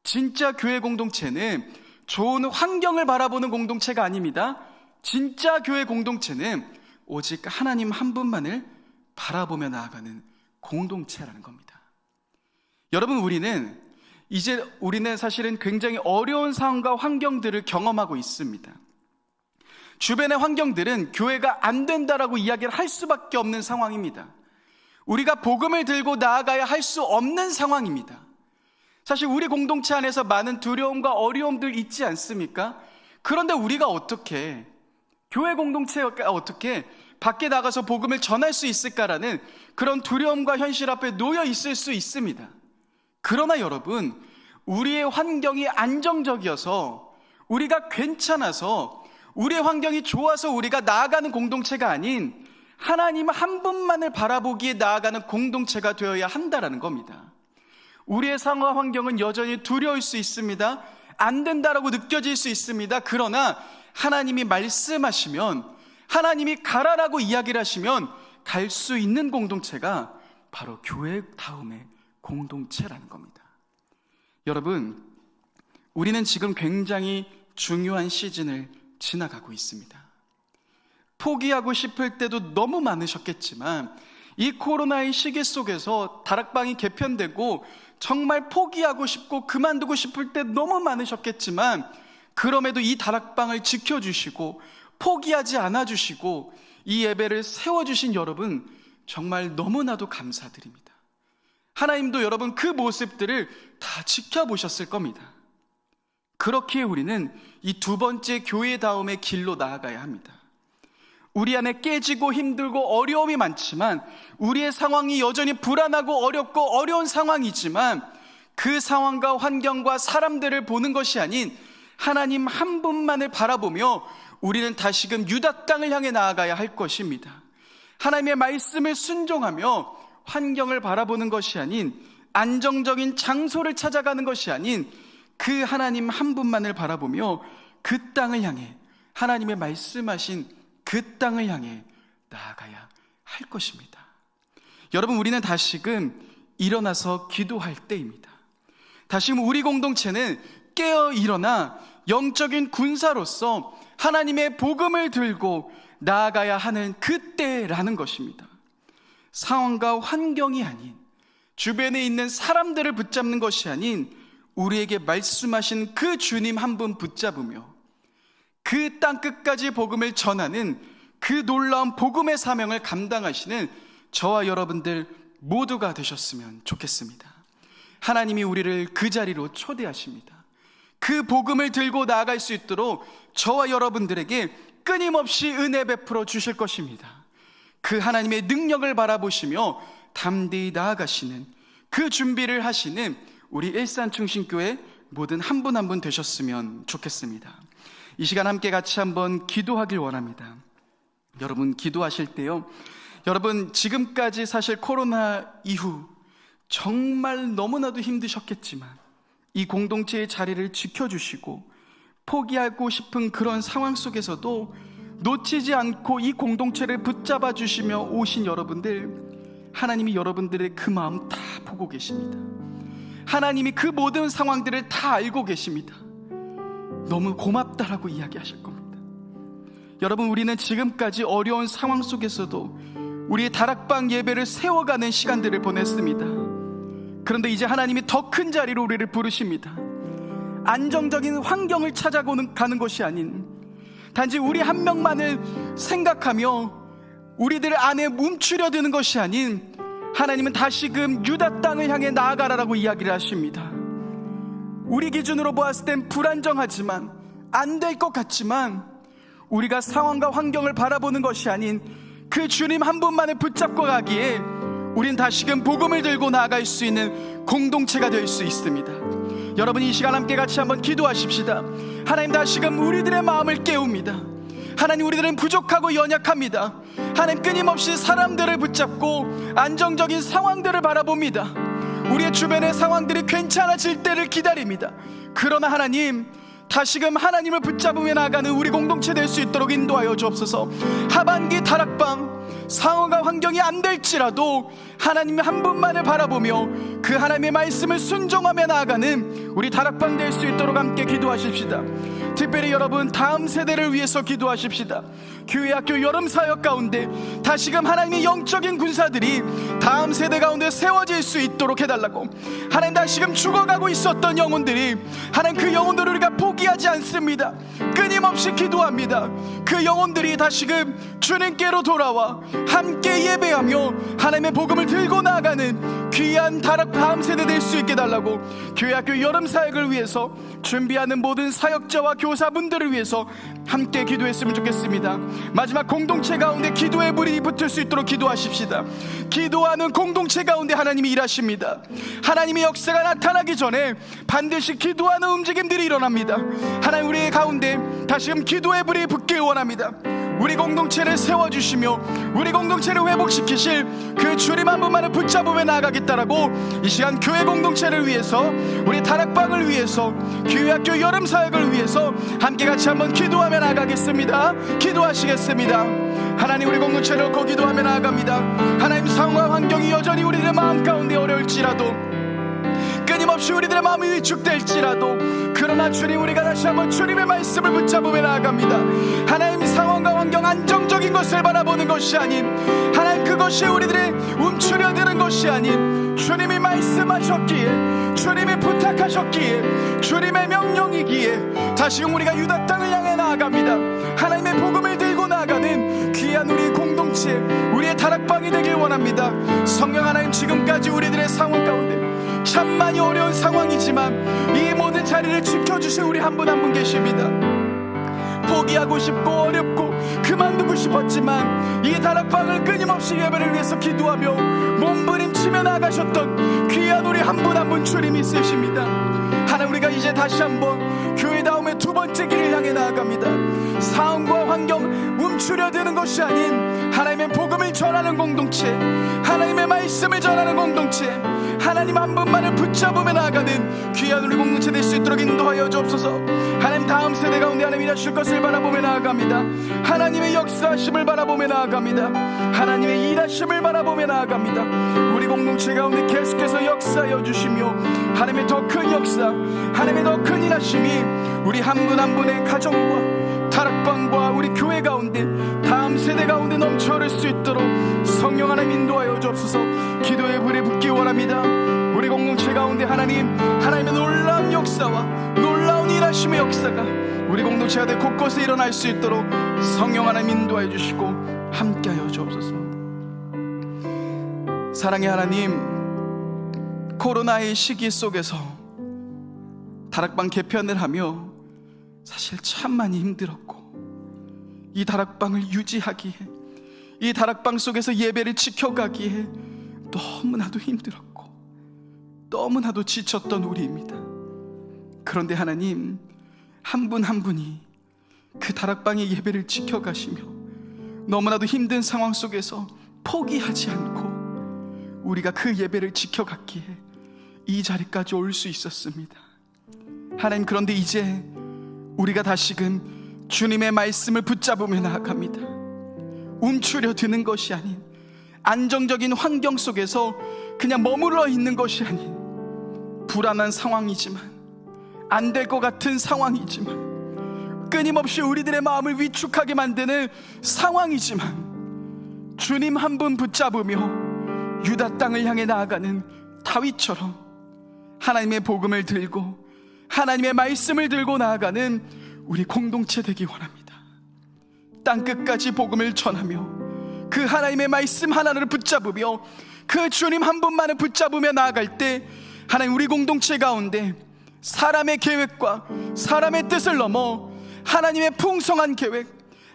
진짜 교회 공동체는 좋은 환경을 바라보는 공동체가 아닙니다. 진짜 교회 공동체는 오직 하나님 한 분만을 바라보며 나아가는 공동체라는 겁니다. 여러분, 우리는 사실은 굉장히 어려운 상황과 환경들을 경험하고 있습니다. 주변의 환경들은 교회가 안 된다라고 이야기를 할 수밖에 없는 상황입니다. 우리가 복음을 들고 나아가야 할 수 없는 상황입니다. 사실 우리 공동체 안에서 많은 두려움과 어려움들 있지 않습니까? 그런데 우리가 어떻게, 교회 공동체가 어떻게 밖에 나가서 복음을 전할 수 있을까라는 그런 두려움과 현실 앞에 놓여 있을 수 있습니다. 그러나 여러분, 우리의 환경이 안정적이어서, 우리가 괜찮아서, 우리의 환경이 좋아서 우리가 나아가는 공동체가 아닌 하나님 한 분만을 바라보기에 나아가는 공동체가 되어야 한다라는 겁니다. 우리의 상황 환경은 여전히 두려울 수 있습니다. 안 된다라고 느껴질 수 있습니다. 그러나 하나님이 말씀하시면, 하나님이 가라라고 이야기를 하시면 갈 수 있는 공동체가 바로 교회다움의 공동체라는 겁니다. 여러분, 우리는 지금 굉장히 중요한 시즌을 지나가고 있습니다. 포기하고 싶을 때도 너무 많으셨겠지만, 이 코로나의 시기 속에서 다락방이 개편되고 정말 포기하고 싶고 그만두고 싶을 때 너무 많으셨겠지만, 그럼에도 이 다락방을 지켜주시고 포기하지 않아주시고 이 예배를 세워주신 여러분, 정말 너무나도 감사드립니다. 하나님도 여러분 그 모습들을 다 지켜보셨을 겁니다. 그렇기에 우리는 이 두 번째 교회다움의 길로 나아가야 합니다. 우리 안에 깨지고 힘들고 어려움이 많지만, 우리의 상황이 여전히 불안하고 어렵고 어려운 상황이지만, 그 상황과 환경과 사람들을 보는 것이 아닌 하나님 한 분만을 바라보며 우리는 다시금 유다 땅을 향해 나아가야 할 것입니다. 하나님의 말씀을 순종하며 환경을 바라보는 것이 아닌, 안정적인 장소를 찾아가는 것이 아닌 그 하나님 한 분만을 바라보며 그 땅을 향해, 하나님의 말씀하신 그 땅을 향해 나아가야 할 것입니다. 여러분, 우리는 다시금 일어나서 기도할 때입니다. 다시금 우리 공동체는 깨어 일어나 영적인 군사로서 하나님의 복음을 들고 나아가야 하는 그때라는 것입니다. 상황과 환경이 아닌, 주변에 있는 사람들을 붙잡는 것이 아닌 우리에게 말씀하신 그 주님 한 분 붙잡으며 그 땅 끝까지 복음을 전하는 그 놀라운 복음의 사명을 감당하시는 저와 여러분들 모두가 되셨으면 좋겠습니다. 하나님이 우리를 그 자리로 초대하십니다. 그 복음을 들고 나아갈 수 있도록 저와 여러분들에게 끊임없이 은혜 베풀어 주실 것입니다. 그 하나님의 능력을 바라보시며 담대히 나아가시는 그 준비를 하시는 우리 일산충신교회 모든 한 분 한 분 되셨으면 좋겠습니다. 이 시간 함께 같이 한번 기도하길 원합니다. 여러분, 기도하실 때요, 여러분, 지금까지 사실 코로나 이후 정말 너무나도 힘드셨겠지만 이 공동체의 자리를 지켜주시고 포기하고 싶은 그런 상황 속에서도 놓치지 않고 이 공동체를 붙잡아 주시며 오신 여러분들, 하나님이 여러분들의 그 마음 다 보고 계십니다. 하나님이 그 모든 상황들을 다 알고 계십니다. 너무 고맙다라고 이야기하실 겁니다. 여러분, 우리는 지금까지 어려운 상황 속에서도 우리의 다락방 예배를 세워가는 시간들을 보냈습니다. 그런데 이제 하나님이 더 큰 자리로 우리를 부르십니다. 안정적인 환경을 찾아가는 것이 아닌 단지 우리 한 명만을 생각하며 우리들 안에 뭉추려드는 것이 아닌, 하나님은 다시금 유다 땅을 향해 나아가라라고 이야기를 하십니다. 우리 기준으로 보았을 땐 불안정하지만, 안 될 것 같지만, 우리가 상황과 환경을 바라보는 것이 아닌 그 주님 한 분만을 붙잡고 가기에 우린 다시금 복음을 들고 나아갈 수 있는 공동체가 될 수 있습니다. 여러분, 이 시간 함께 같이 한번 기도하십시다. 하나님, 다시금 우리들의 마음을 깨웁니다. 하나님, 우리들은 부족하고 연약합니다. 하나님, 끊임없이 사람들을 붙잡고 안정적인 상황들을 바라봅니다. 우리의 주변의 상황들이 괜찮아질 때를 기다립니다. 그러나 하나님, 다시금 하나님을 붙잡으며 나아가는 우리 공동체 될 수 있도록 인도하여 주옵소서. 하반기 다락방 상황과 환경이 안 될지라도 하나님 한 분만을 바라보며 그 하나님의 말씀을 순종하며 나아가는 우리 다락방 될 수 있도록 함께 기도하십시다. 특별히 여러분, 다음 세대를 위해서 기도하십시다. 교회 학교 여름 사역 가운데 다시금 하나님의 영적인 군사들이 다음 세대 가운데 세워질 수 있도록 해달라고. 하나님, 다시금 죽어가고 있었던 영혼들이, 하나님 그 영혼들을 우리가 포기하지 않습니다. 끊임없이 기도합니다. 그 영혼들이 다시금 주님께로 돌아와 함께 예배하며 하나님의 복음을 들고 나아가는 귀한 다음 세대 될 수 있게 달라고. 교회 학교 여름 사역을 위해서 준비하는 모든 사역자와 교사분들을 위해서 함께 기도했으면 좋겠습니다. 마지막, 공동체 가운데 기도의 불이 붙을 수 있도록 기도하십시다. 기도하는 공동체 가운데 하나님이 일하십니다. 하나님의 역사가 나타나기 전에 반드시 기도하는 움직임들이 일어납니다. 하나님, 우리의 가운데 다시금 기도의 불이 붙길 원합니다. 우리 공동체를 세워주시며 우리 공동체를 회복시키실 그 주님 한 분만을 붙잡으며 나아가겠다라고, 이 시간 교회 공동체를 위해서, 우리 다락방을 위해서, 교회학교 여름 사역을 위해서 함께 같이 한번 기도하며 나아가겠습니다. 기도하시겠습니다. 하나님, 우리 공동체를 놓고 기도하며 나아갑니다. 하나님, 상황과 환경이 여전히 우리들의 마음 가운데 어려울지라도, 끊임없이 우리들의 마음이 위축될지라도, 그러나 주님, 우리가 다시 한번 주님의 말씀을 붙잡으며 나아갑니다. 하나님, 상황과 환경 안정적인 것을 바라보는 것이 아닌, 하나님 그것이 우리들의 움츠려드는 것이 아닌, 주님이 말씀하셨기에, 주님이 부탁하셨기에, 주님의 명령이기에 다시금 우리가 유다 땅을 향해 나아갑니다. 하나님의 복음을 들고 나아가는 귀한 우리 공동체, 우리의 다락방이 되길 원합니다. 성령 하나님, 지금까지 우리들의 상황 가운데 참 많이 어려운 상황이지만 이 모든 자리를 지켜주신 우리 한 분 한 분 계십니다. 포기하고 싶고 어렵고 그만두고 싶었지만 이 다락방을 끊임없이 예배를 위해서 기도하며 몸부림치며 나가셨던 귀한 우리 한 분 한 분 주님이 있으십니다. 하나님, 우리가 이제 다시 한번 교회다움의 두 번째 길을 향해 나아갑니다. 상황과 환경 멈추려드는 것이 아닌 하나님의 복음을 전하는 공동체, 하나님의 말씀을 전하는 공동체, 하나님 한 분만을 붙잡으며 나아가는 귀한 우리 공동체 될 수 있도록 인도하여 주옵소서. 하나님, 다음 세대 가운데 하나님 일하실 것을 바라보며 나아갑니다. 하나님의 역사하심을 바라보며 나아갑니다. 하나님의 일하심을 바라보며 나아갑니다. 우리 공동체 가운데 계속해서 역사하여 주시며 하나님의 더 큰 역사, 하나님의 더 큰 일하심이 우리 한 분 한 분의 가정과 다락방과 우리 교회 가운데, 다음 세대 가운데 넘쳐 흐를 수 있도록 성령 하나님 인도하여 주옵소서. 기도의 불에 붙기 원합니다. 우리 공동체 가운데 하나님의 놀라운 역사와 놀라운 일하심의 역사가 우리 공동체가 될 곳곳에 일어날 수 있도록 성령 하나님 인도하여 주시고 함께하여 주옵소서. 사랑의 하나님, 코로나의 시기 속에서 다락방 개편을 하며 사실 참 많이 힘들었고, 이 다락방을 유지하기에, 이 다락방 속에서 예배를 지켜가기에 너무나도 힘들었고 너무나도 지쳤던 우리입니다. 그런데 하나님, 한 분 한 분이 그 다락방의 예배를 지켜가시며 너무나도 힘든 상황 속에서 포기하지 않고 우리가 그 예배를 지켜갔기에 이 자리까지 올 수 있었습니다. 하나님, 그런데 이제 우리가 다시금 주님의 말씀을 붙잡으며 나아갑니다. 움츠려 드는 것이 아닌, 안정적인 환경 속에서 그냥 머물러 있는 것이 아닌, 불안한 상황이지만, 안 될 것 같은 상황이지만, 끊임없이 우리들의 마음을 위축하게 만드는 상황이지만, 주님 한 분 붙잡으며 유다 땅을 향해 나아가는 다윗처럼 하나님의 복음을 들고 하나님의 말씀을 들고 나아가는 우리 공동체 되기 원합니다. 땅 끝까지 복음을 전하며 그 하나님의 말씀 하나를 붙잡으며 그 주님 한 분만을 붙잡으며 나아갈 때, 하나님, 우리 공동체 가운데 사람의 계획과 사람의 뜻을 넘어 하나님의 풍성한 계획,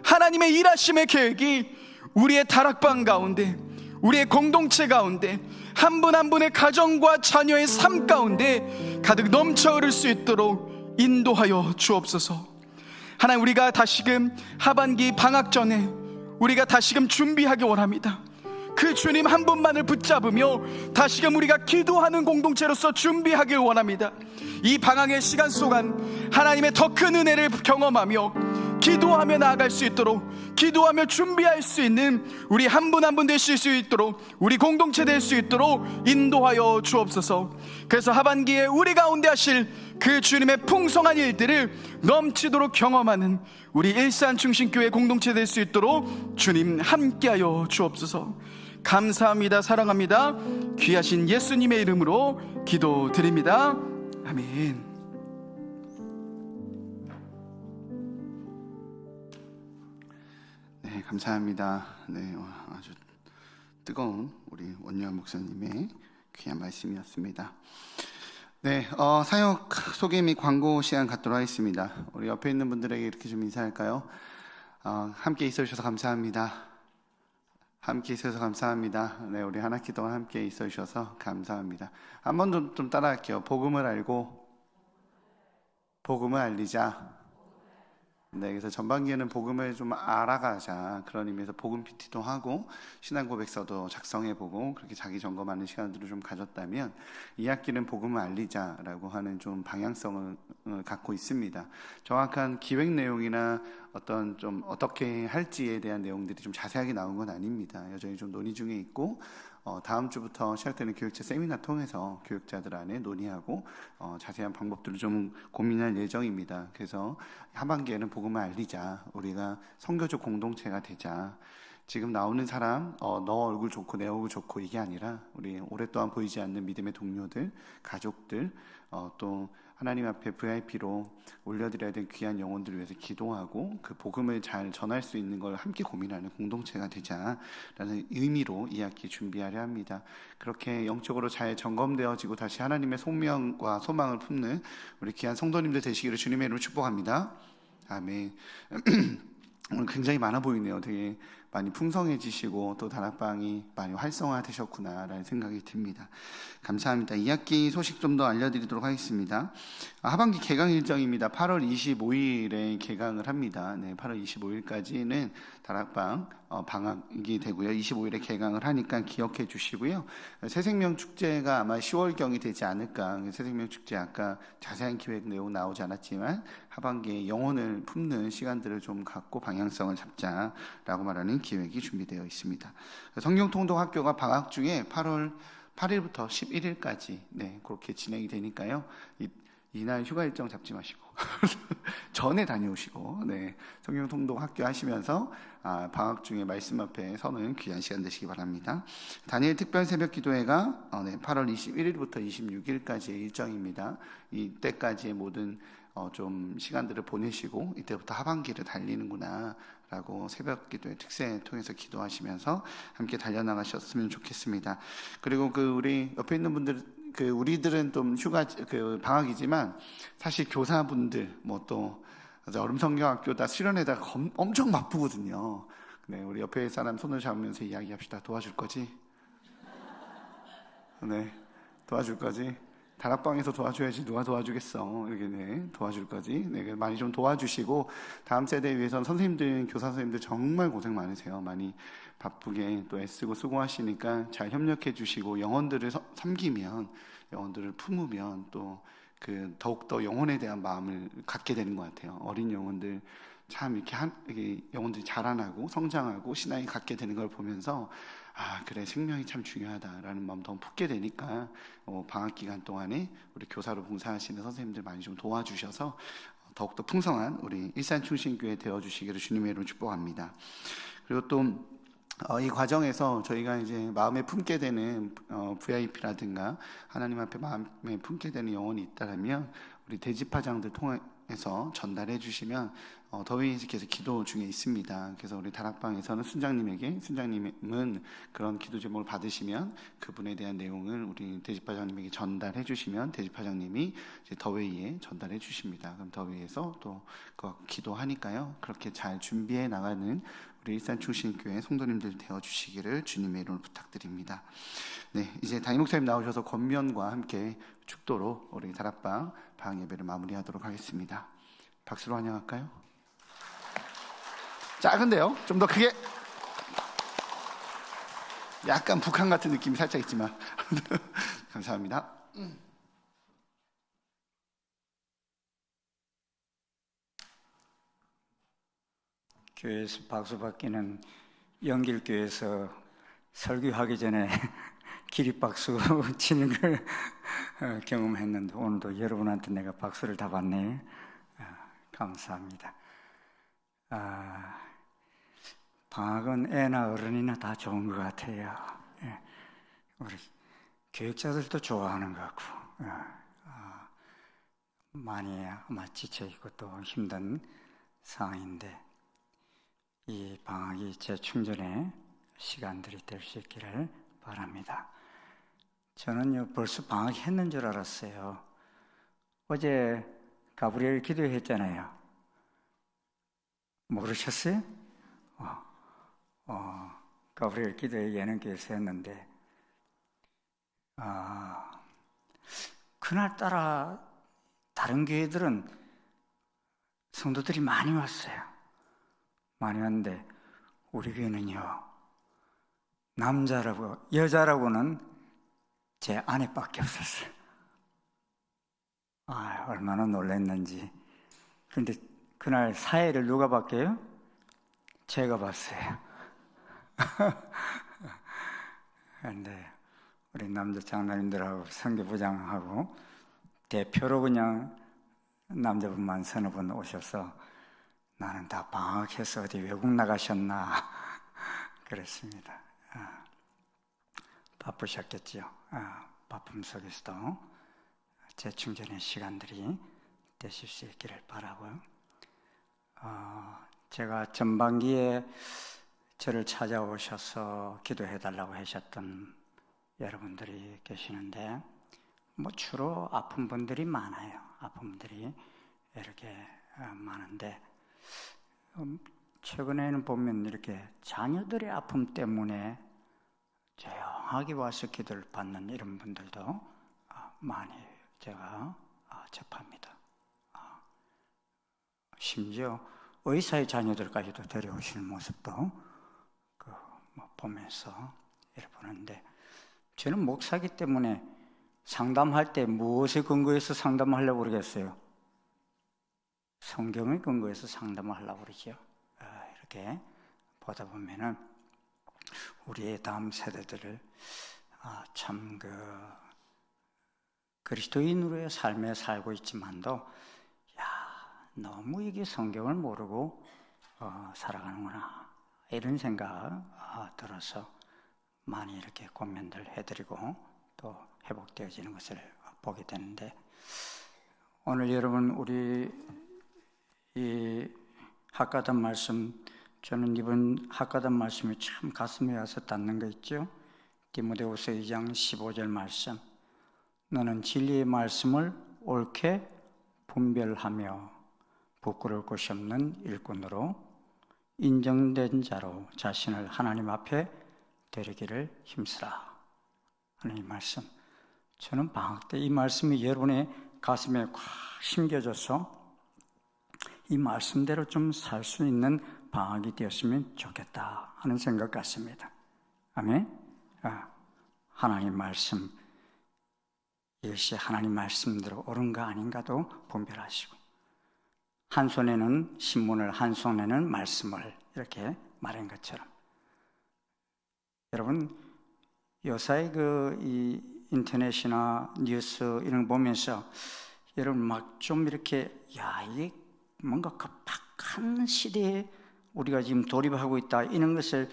하나님의 일하심의 계획이 우리의 다락방 가운데, 우리의 공동체 가운데, 한 분 한 분의 가정과 자녀의 삶 가운데 가득 넘쳐 흐를 수 있도록 인도하여 주옵소서. 하나님, 우리가 다시금 하반기 방학 전에 우리가 다시금 준비하기 원합니다. 그 주님 한 분만을 붙잡으며 다시금 우리가 기도하는 공동체로서 준비하길 원합니다. 이 방학의 시간 속안 하나님의 더 큰 은혜를 경험하며 기도하며 나아갈 수 있도록, 기도하며 준비할 수 있는 우리 한 분 한 분 되실 수 있도록, 우리 공동체 될 수 있도록 인도하여 주옵소서. 그래서 하반기에 우리 가운데 하실 그 주님의 풍성한 일들을 넘치도록 경험하는 우리 일산중심교회 공동체 될 수 있도록 주님 함께하여 주옵소서. 감사합니다. 사랑합니다. 귀하신 예수님의 이름으로 기도드립니다. 아멘. 네, 감사합니다. 네, 아주 뜨거운 우리 원유아 목사님의 귀한 말씀이었습니다. 네, 사역 소개 및 광고 시간 갖도록 하겠습니다. 우리 옆에 있는 분들에게 이렇게 좀 인사할까요? 함께 있어 주셔서 감사합니다. 함께 있어서 감사합니다. 네, 우리 한 학기 동안 함께 있어 주셔서 감사합니다. 한 번 좀 따라할게요. 복음을 알고 복음을 알리자. 네, 그래서 전반기에는 복음을 좀 알아가자, 그런 의미에서 복음 PT도 하고 신앙 고백서도 작성해보고 그렇게 자기 점검하는 시간들을 좀 가졌다면, 이 학기는 복음을 알리자라고 하는 좀 방향성을 갖고 있습니다. 정확한 기획 내용이나 어떤 좀 어떻게 할지에 대한 내용들이 좀 자세하게 나온 건 아닙니다. 여전히 좀 논의 중에 있고, 다음 주부터 시작되는 교육자 세미나 통해서 교육자들 안에 논의하고 자세한 방법들을 좀 고민할 예정입니다. 그래서 하반기에는 복음을 알리자, 우리가 선교적 공동체가 되자. 지금 나오는 사람, 너 얼굴 좋고 내 얼굴 좋고 이게 아니라, 우리 오랫동안 보이지 않는 믿음의 동료들, 가족들, 또 하나님 앞에 VIP로 올려드려야 될 귀한 영혼들을 위해서 기도하고 그 복음을 잘 전할 수 있는 걸 함께 고민하는 공동체가 되자라는 의미로 이 학기 준비하려 합니다. 그렇게 영적으로 잘 점검되어지고 다시 하나님의 소명과 소망을 품는 우리 귀한 성도님들 되시기를 주님의 이름으로 축복합니다. 아멘. 오늘 굉장히 많아 보이네요. 되게 많이 풍성해지시고 또 다락방이 많이 활성화되셨구나라는 생각이 듭니다. 감사합니다. 2학기 소식 좀 더 알려드리도록 하겠습니다. 하반기 개강 일정입니다. 8월 25일에 개강을 합니다. 네, 8월 25일까지는 다락방 방학이 되고요. 25일에 개강을 하니까 기억해 주시고요. 새생명축제가 아마 10월경이 되지 않을까. 새생명축제 아까 자세한 기획 내용 나오지 않았지만 하반기에 영혼을 품는 시간들을 좀 갖고 방향성을 잡자라고 말하는 기획이 준비되어 있습니다. 성경통독학교가 방학 중에 8월 8일부터 11일까지 그렇게 진행이 되니까요. 이날 휴가 일정 잡지 마시고 전에 다녀오시고 성경통독학교 하시면서 방학 중에 말씀 앞에 서는 귀한 시간 되시기 바랍니다. 다니엘 특별 새벽 기도회가 8월 21일부터 26일까지의 일정입니다. 이때까지의 모든 좀 시간들을 보내시고 이때부터 하반기를 달리는구나 라고 새벽 기도의 특세 통해서 기도하시면서 함께 달려나가셨으면 좋겠습니다. 그리고 우리 옆에 있는 분들, 우리들은 좀 휴가 방학이지만 사실 교사분들 또 얼음성경학교다 수련회다 엄청 바쁘거든요. 우리 옆에 사람 손을 잡으면서 이야기합시다. 도와줄 거지? 도와줄 거지? 다락방에서 도와줘야지 누가 도와주겠어. 이렇게 네, 도와줄 거지. 네, 많이 좀 도와주시고 다음 세대에 위해서는 선생님들, 교사 선생님들 정말 고생 많으세요. 많이 바쁘게 또 애쓰고 수고하시니까 잘 협력해 주시고 영혼들을 섬기면, 영혼들을 품으면 또 그 더욱더 영혼에 대한 마음을 갖게 되는 것 같아요. 어린 영혼들 참 이렇게 영혼들이 자라나고 성장하고 신앙이 갖게 되는 걸 보면서 아 그래 생명이 참 중요하다라는 마음 더 품게 되니까 방학 기간 동안에 우리 교사로 봉사하시는 선생님들 많이 좀 도와주셔서 더욱더 풍성한 우리 일산충신교회 되어주시기를 주님의 이름으로 축복합니다. 그리고 또 이 과정에서 저희가 이제 마음에 품게 되는 VIP라든가 하나님 앞에 마음에 품게 되는 영혼이 있다면 우리 대집화장들 통해서 전달해 주시면 더위께서 기도 중에 있습니다. 그래서 우리 다락방에서는 순장님은 그런 기도 제목을 받으시면 그분에 대한 내용을 우리 대집화장님에게 전달해 주시면 대집화장님이 이제 더웨이에 전달해 주십니다. 그럼 더웨이에서 또 기도하니까요. 그렇게 잘 준비해 나가는 우리 일산충신교회 성도님들 되어주시기를 주님의 이름으로 부탁드립니다. 네, 이제 담임 목사님 나오셔서 권면과 함께 축도로 우리 다락방 방학 예배를 마무리하도록 하겠습니다. 박수로 환영할까요? 작은데요? 좀 더 크게. 약간 북한 같은 느낌이 살짝 있지만 감사합니다. 교회에서 박수 받기는 영길교회에서 설교하기 전에 기립박수 치는 걸 경험했는데 오늘도 여러분한테 내가 박수를 다 받네요. 감사합니다. 방학은 애나 어른이나 다 좋은 것 같아요. 우리 교육자들도 좋아하는 것 같고 많이 아마 지쳐있고 또 힘든 상황인데 이 방학이 재충전의 시간들이 될 수 있기를 바랍니다. 저는요 벌써 방학했는 줄 알았어요. 어제 가브리엘 기도했잖아요. 모르셨어요? 가브리엘 기도회 예능교회에서 했는데 그날따라 다른 교회들은 성도들이 많이 왔어요. 많이 왔는데 우리 교회는요 남자라고 여자라고는 제 아내밖에 없었어요. 얼마나 놀랐는지. 근데 그날 사회를 누가 봤게요? 제가 봤어요. 그런데 우리 남자 장로님들하고 선교부장하고 대표로 그냥 남자분만 서너 분 오셔서 나는 다 방학해서 어디 외국 나가셨나 그랬습니다. 바쁘셨겠죠. 바쁨 속에서도 재충전의 시간들이 되실 수 있기를 바라고요. 제가 전반기에 저를 찾아오셔서 기도해달라고 하셨던 여러분들이 계시는데 주로 아픈 분들이 많아요. 아픈 분들이 이렇게 많은데 최근에는 보면 이렇게 자녀들의 아픔 때문에 조용하게 와서 기도를 받는 이런 분들도 많이 제가 접합니다. 심지어 의사의 자녀들까지도 데려오시는 모습도 보면서 이렇게 보는데 저는 목사기 때문에 상담할 때 무엇에 근거해서 상담하려고 그러겠어요? 성경에 근거해서 상담을 하려고 그러죠. 이렇게 보다 보면은 우리의 다음 세대들을 참 그리스도인으로의 삶에 살고 있지만도 너무 이게 성경을 모르고 살아가는구나 이런 생각 들어서 많이 이렇게 권면들 해드리고 또 회복되어지는 것을 보게 되는데 오늘 여러분 우리 이 학가단 말씀 저는 이번 학가단 말씀이 참 가슴에 와서 닿는 거 있죠. 디모데후서 2장 15절 말씀 너는 진리의 말씀을 옳게 분별하며 부끄러울 것이 없는 일꾼으로 인정된 자로 자신을 하나님 앞에 드리기를 힘쓰라. 하나님 말씀 저는 방학 때 이 말씀이 여러분의 가슴에 꽉 심겨져서 이 말씀대로 좀 살 수 있는 방학이 되었으면 좋겠다 하는 생각 같습니다. 아멘. 하나님 말씀, 이것이 하나님 말씀대로 옳은가 아닌가도 분별하시고, 한 손에는 신문을, 한 손에는 말씀을 이렇게 말한 것처럼, 여러분 요사이 이 인터넷이나 뉴스 이런 거 보면서 여러분 막 좀 이렇게 이게 뭔가 급박한 시대에 우리가 지금 돌입하고 있다 이런 것을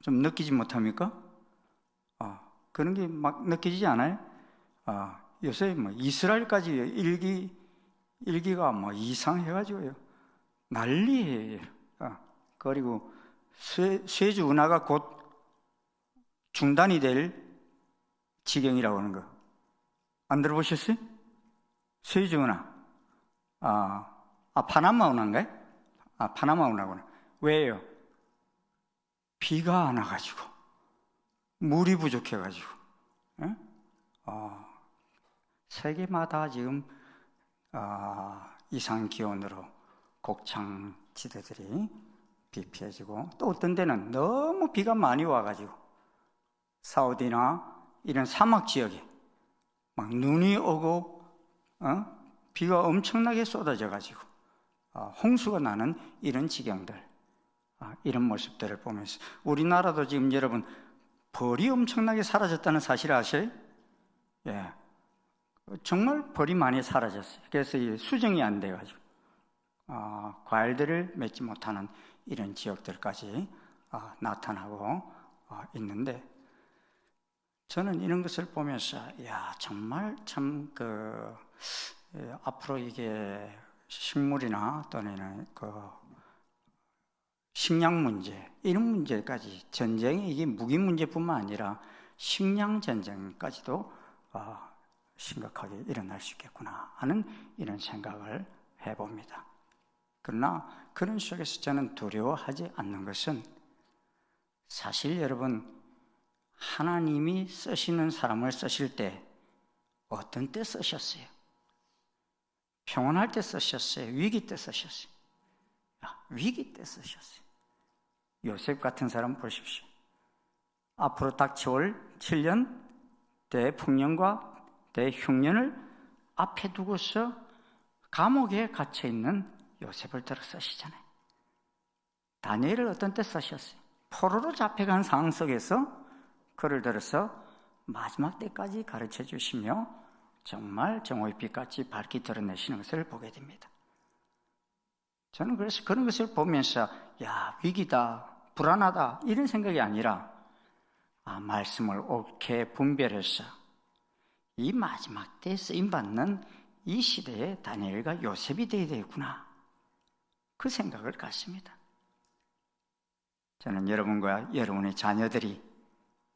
좀 느끼지 못합니까? 그런 게 막 느껴지지 않아요? 요새 이스라엘까지 일기가 이상해가지고요 난리예요. 그리고 쇠주 운하가 곧 중단이 될 지경이라고 하는 거 안 들어보셨어요? 쇠주 운하. 파나마 운하인가요? 파나마 운하구나. 왜요? 비가 안 와가지고 물이 부족해가지고. 세계마다 지금 이상 기온으로 곡창지대들이 비 피해지고, 또 어떤 데는 너무 비가 많이 와가지고 사우디나 이런 사막 지역에 막 눈이 오고 비가 엄청나게 쏟아져가지고 홍수가 나는 이런 지경들, 이런 모습들을 보면서 우리나라도 지금 여러분 벌이 엄청나게 사라졌다는 사실 아세요? 예, 정말 벌이 많이 사라졌어요. 그래서 수정이 안 돼가지고 과일들을 맺지 못하는 이런 지역들까지 나타나고 있는데, 저는 이런 것을 보면서 정말 참 앞으로 이게 식물이나 또는 식량 문제, 이런 문제까지, 전쟁이 이게 무기 문제뿐만 아니라 식량 전쟁까지도 심각하게 일어날 수 있겠구나 하는 이런 생각을 해봅니다. 그러나 그런 속에서 저는 두려워하지 않는 것은, 사실 여러분 하나님이 쓰시는 사람을 쓰실 때 어떤 때 쓰셨어요? 평온할 때 쓰셨어요? 위기 때 쓰셨어요? 위기 때 쓰셨어요. 요셉 같은 사람 보십시오. 앞으로 닥쳐올 7년 대풍년과 대흉년을 앞에 두고서 감옥에 갇혀있는 요셉을 들어 쓰시잖아요. 다니엘을 어떤 때 쓰셨어요? 포로로 잡혀간 상황 속에서 그를 들어서 마지막 때까지 가르쳐 주시며 정말 정오의 빛같이 밝게 드러내시는 것을 보게 됩니다. 저는 그래서 그런 것을 보면서 위기다, 불안하다 이런 생각이 아니라 말씀을 옳게 분별해서 이 마지막 때에 쓰임받는 이 시대에 다니엘과 요셉이 되어야 되겠구나, 그 생각을 갖습니다. 저는 여러분과 여러분의 자녀들이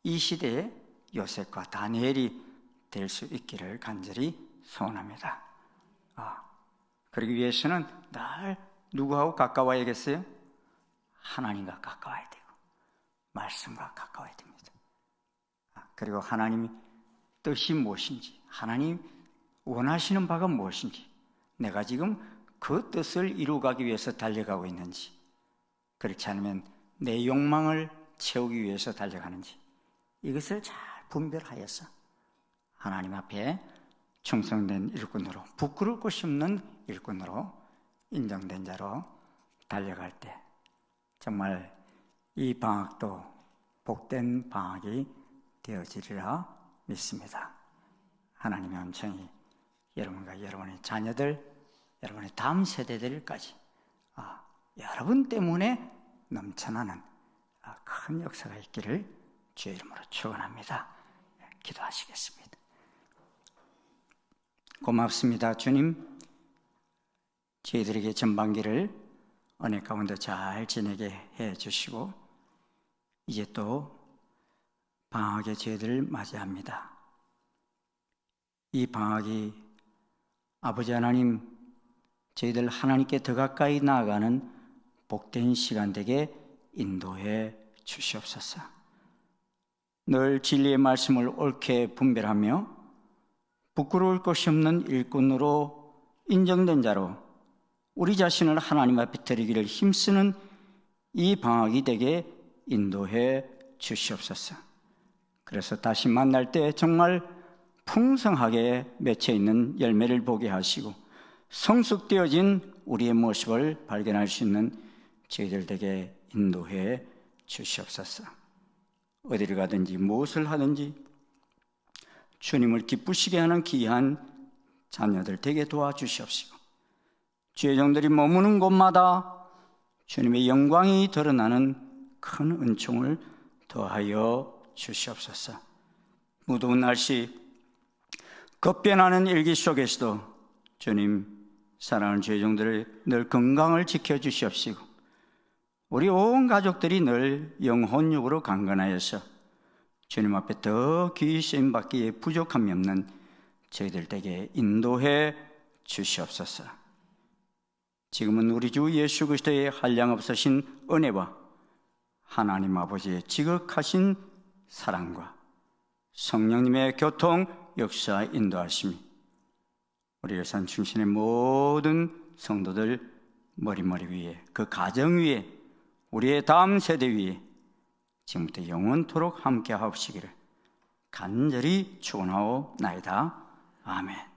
이 시대에 요셉과 다니엘이 될 수 있기를 간절히 소원합니다. 그러기 위해서는 늘 누구하고 가까워야겠어요? 하나님과 가까워야 되고 말씀과 가까워야 됩니다. 그리고 하나님의 뜻이 무엇인지, 하나님 원하시는 바가 무엇인지, 내가 지금 그 뜻을 이루어가기 위해서 달려가고 있는지, 그렇지 않으면 내 욕망을 채우기 위해서 달려가는지, 이것을 잘 분별하여서 하나님 앞에 충성된 일꾼으로, 부끄러울 것이 없는 일꾼으로 인정된 자로 달려갈 때 정말 이 방학도 복된 방학이 되어지리라 믿습니다. 하나님의 음성이 여러분과 여러분의 자녀들, 여러분의 다음 세대들까지 여러분 때문에 넘쳐나는 큰 역사가 있기를 주의 이름으로 축원합니다. 기도하시겠습니다. 고맙습니다. 주님, 저희들에게 전반기를 은혜 가운데 잘 지내게 해주시고 이제 또 방학의 저희들을 맞이합니다. 이 방학이 아버지 하나님, 저희들 하나님께 더 가까이 나아가는 복된 시간 되게 인도해 주시옵소서. 늘 진리의 말씀을 옳게 분별하며 부끄러울 것이 없는 일꾼으로 인정된 자로 우리 자신을 하나님 앞에 드리기를 힘쓰는 이 방학이 되게 인도해 주시옵소서. 그래서 다시 만날 때 정말 풍성하게 맺혀 있는 열매를 보게 하시고 성숙되어진 우리의 모습을 발견할 수 있는 저희들 되게 인도해 주시옵소서. 어디를 가든지 무엇을 하든지 주님을 기쁘시게 하는 귀한 자녀들 되게 도와주시옵시고 주의 종들이 머무는 곳마다 주님의 영광이 드러나는 큰 은총을 더하여 주시옵소서. 무더운 날씨 급변하는 일기 속에서도 주님 사랑하는 주의 종들을 늘 건강을 지켜주시옵시고 우리 온 가족들이 늘 영혼육으로 강건하여서 주님 앞에 더 귀히 쓰임받기에 부족함이 없는 저희들 에게 인도해 주시옵소서. 지금은 우리 주 예수 그리스도의 한량없으신 은혜와 하나님 아버지의 지극하신 사랑과 성령님의 교통, 역사, 인도하심이 우리 예산 중심의 모든 성도들 머리머리 위에 그 가정 위에 우리의 다음 세대 위에 지금부터 영원토록 함께 하옵시기를 간절히 축원하옵나이다. 아멘.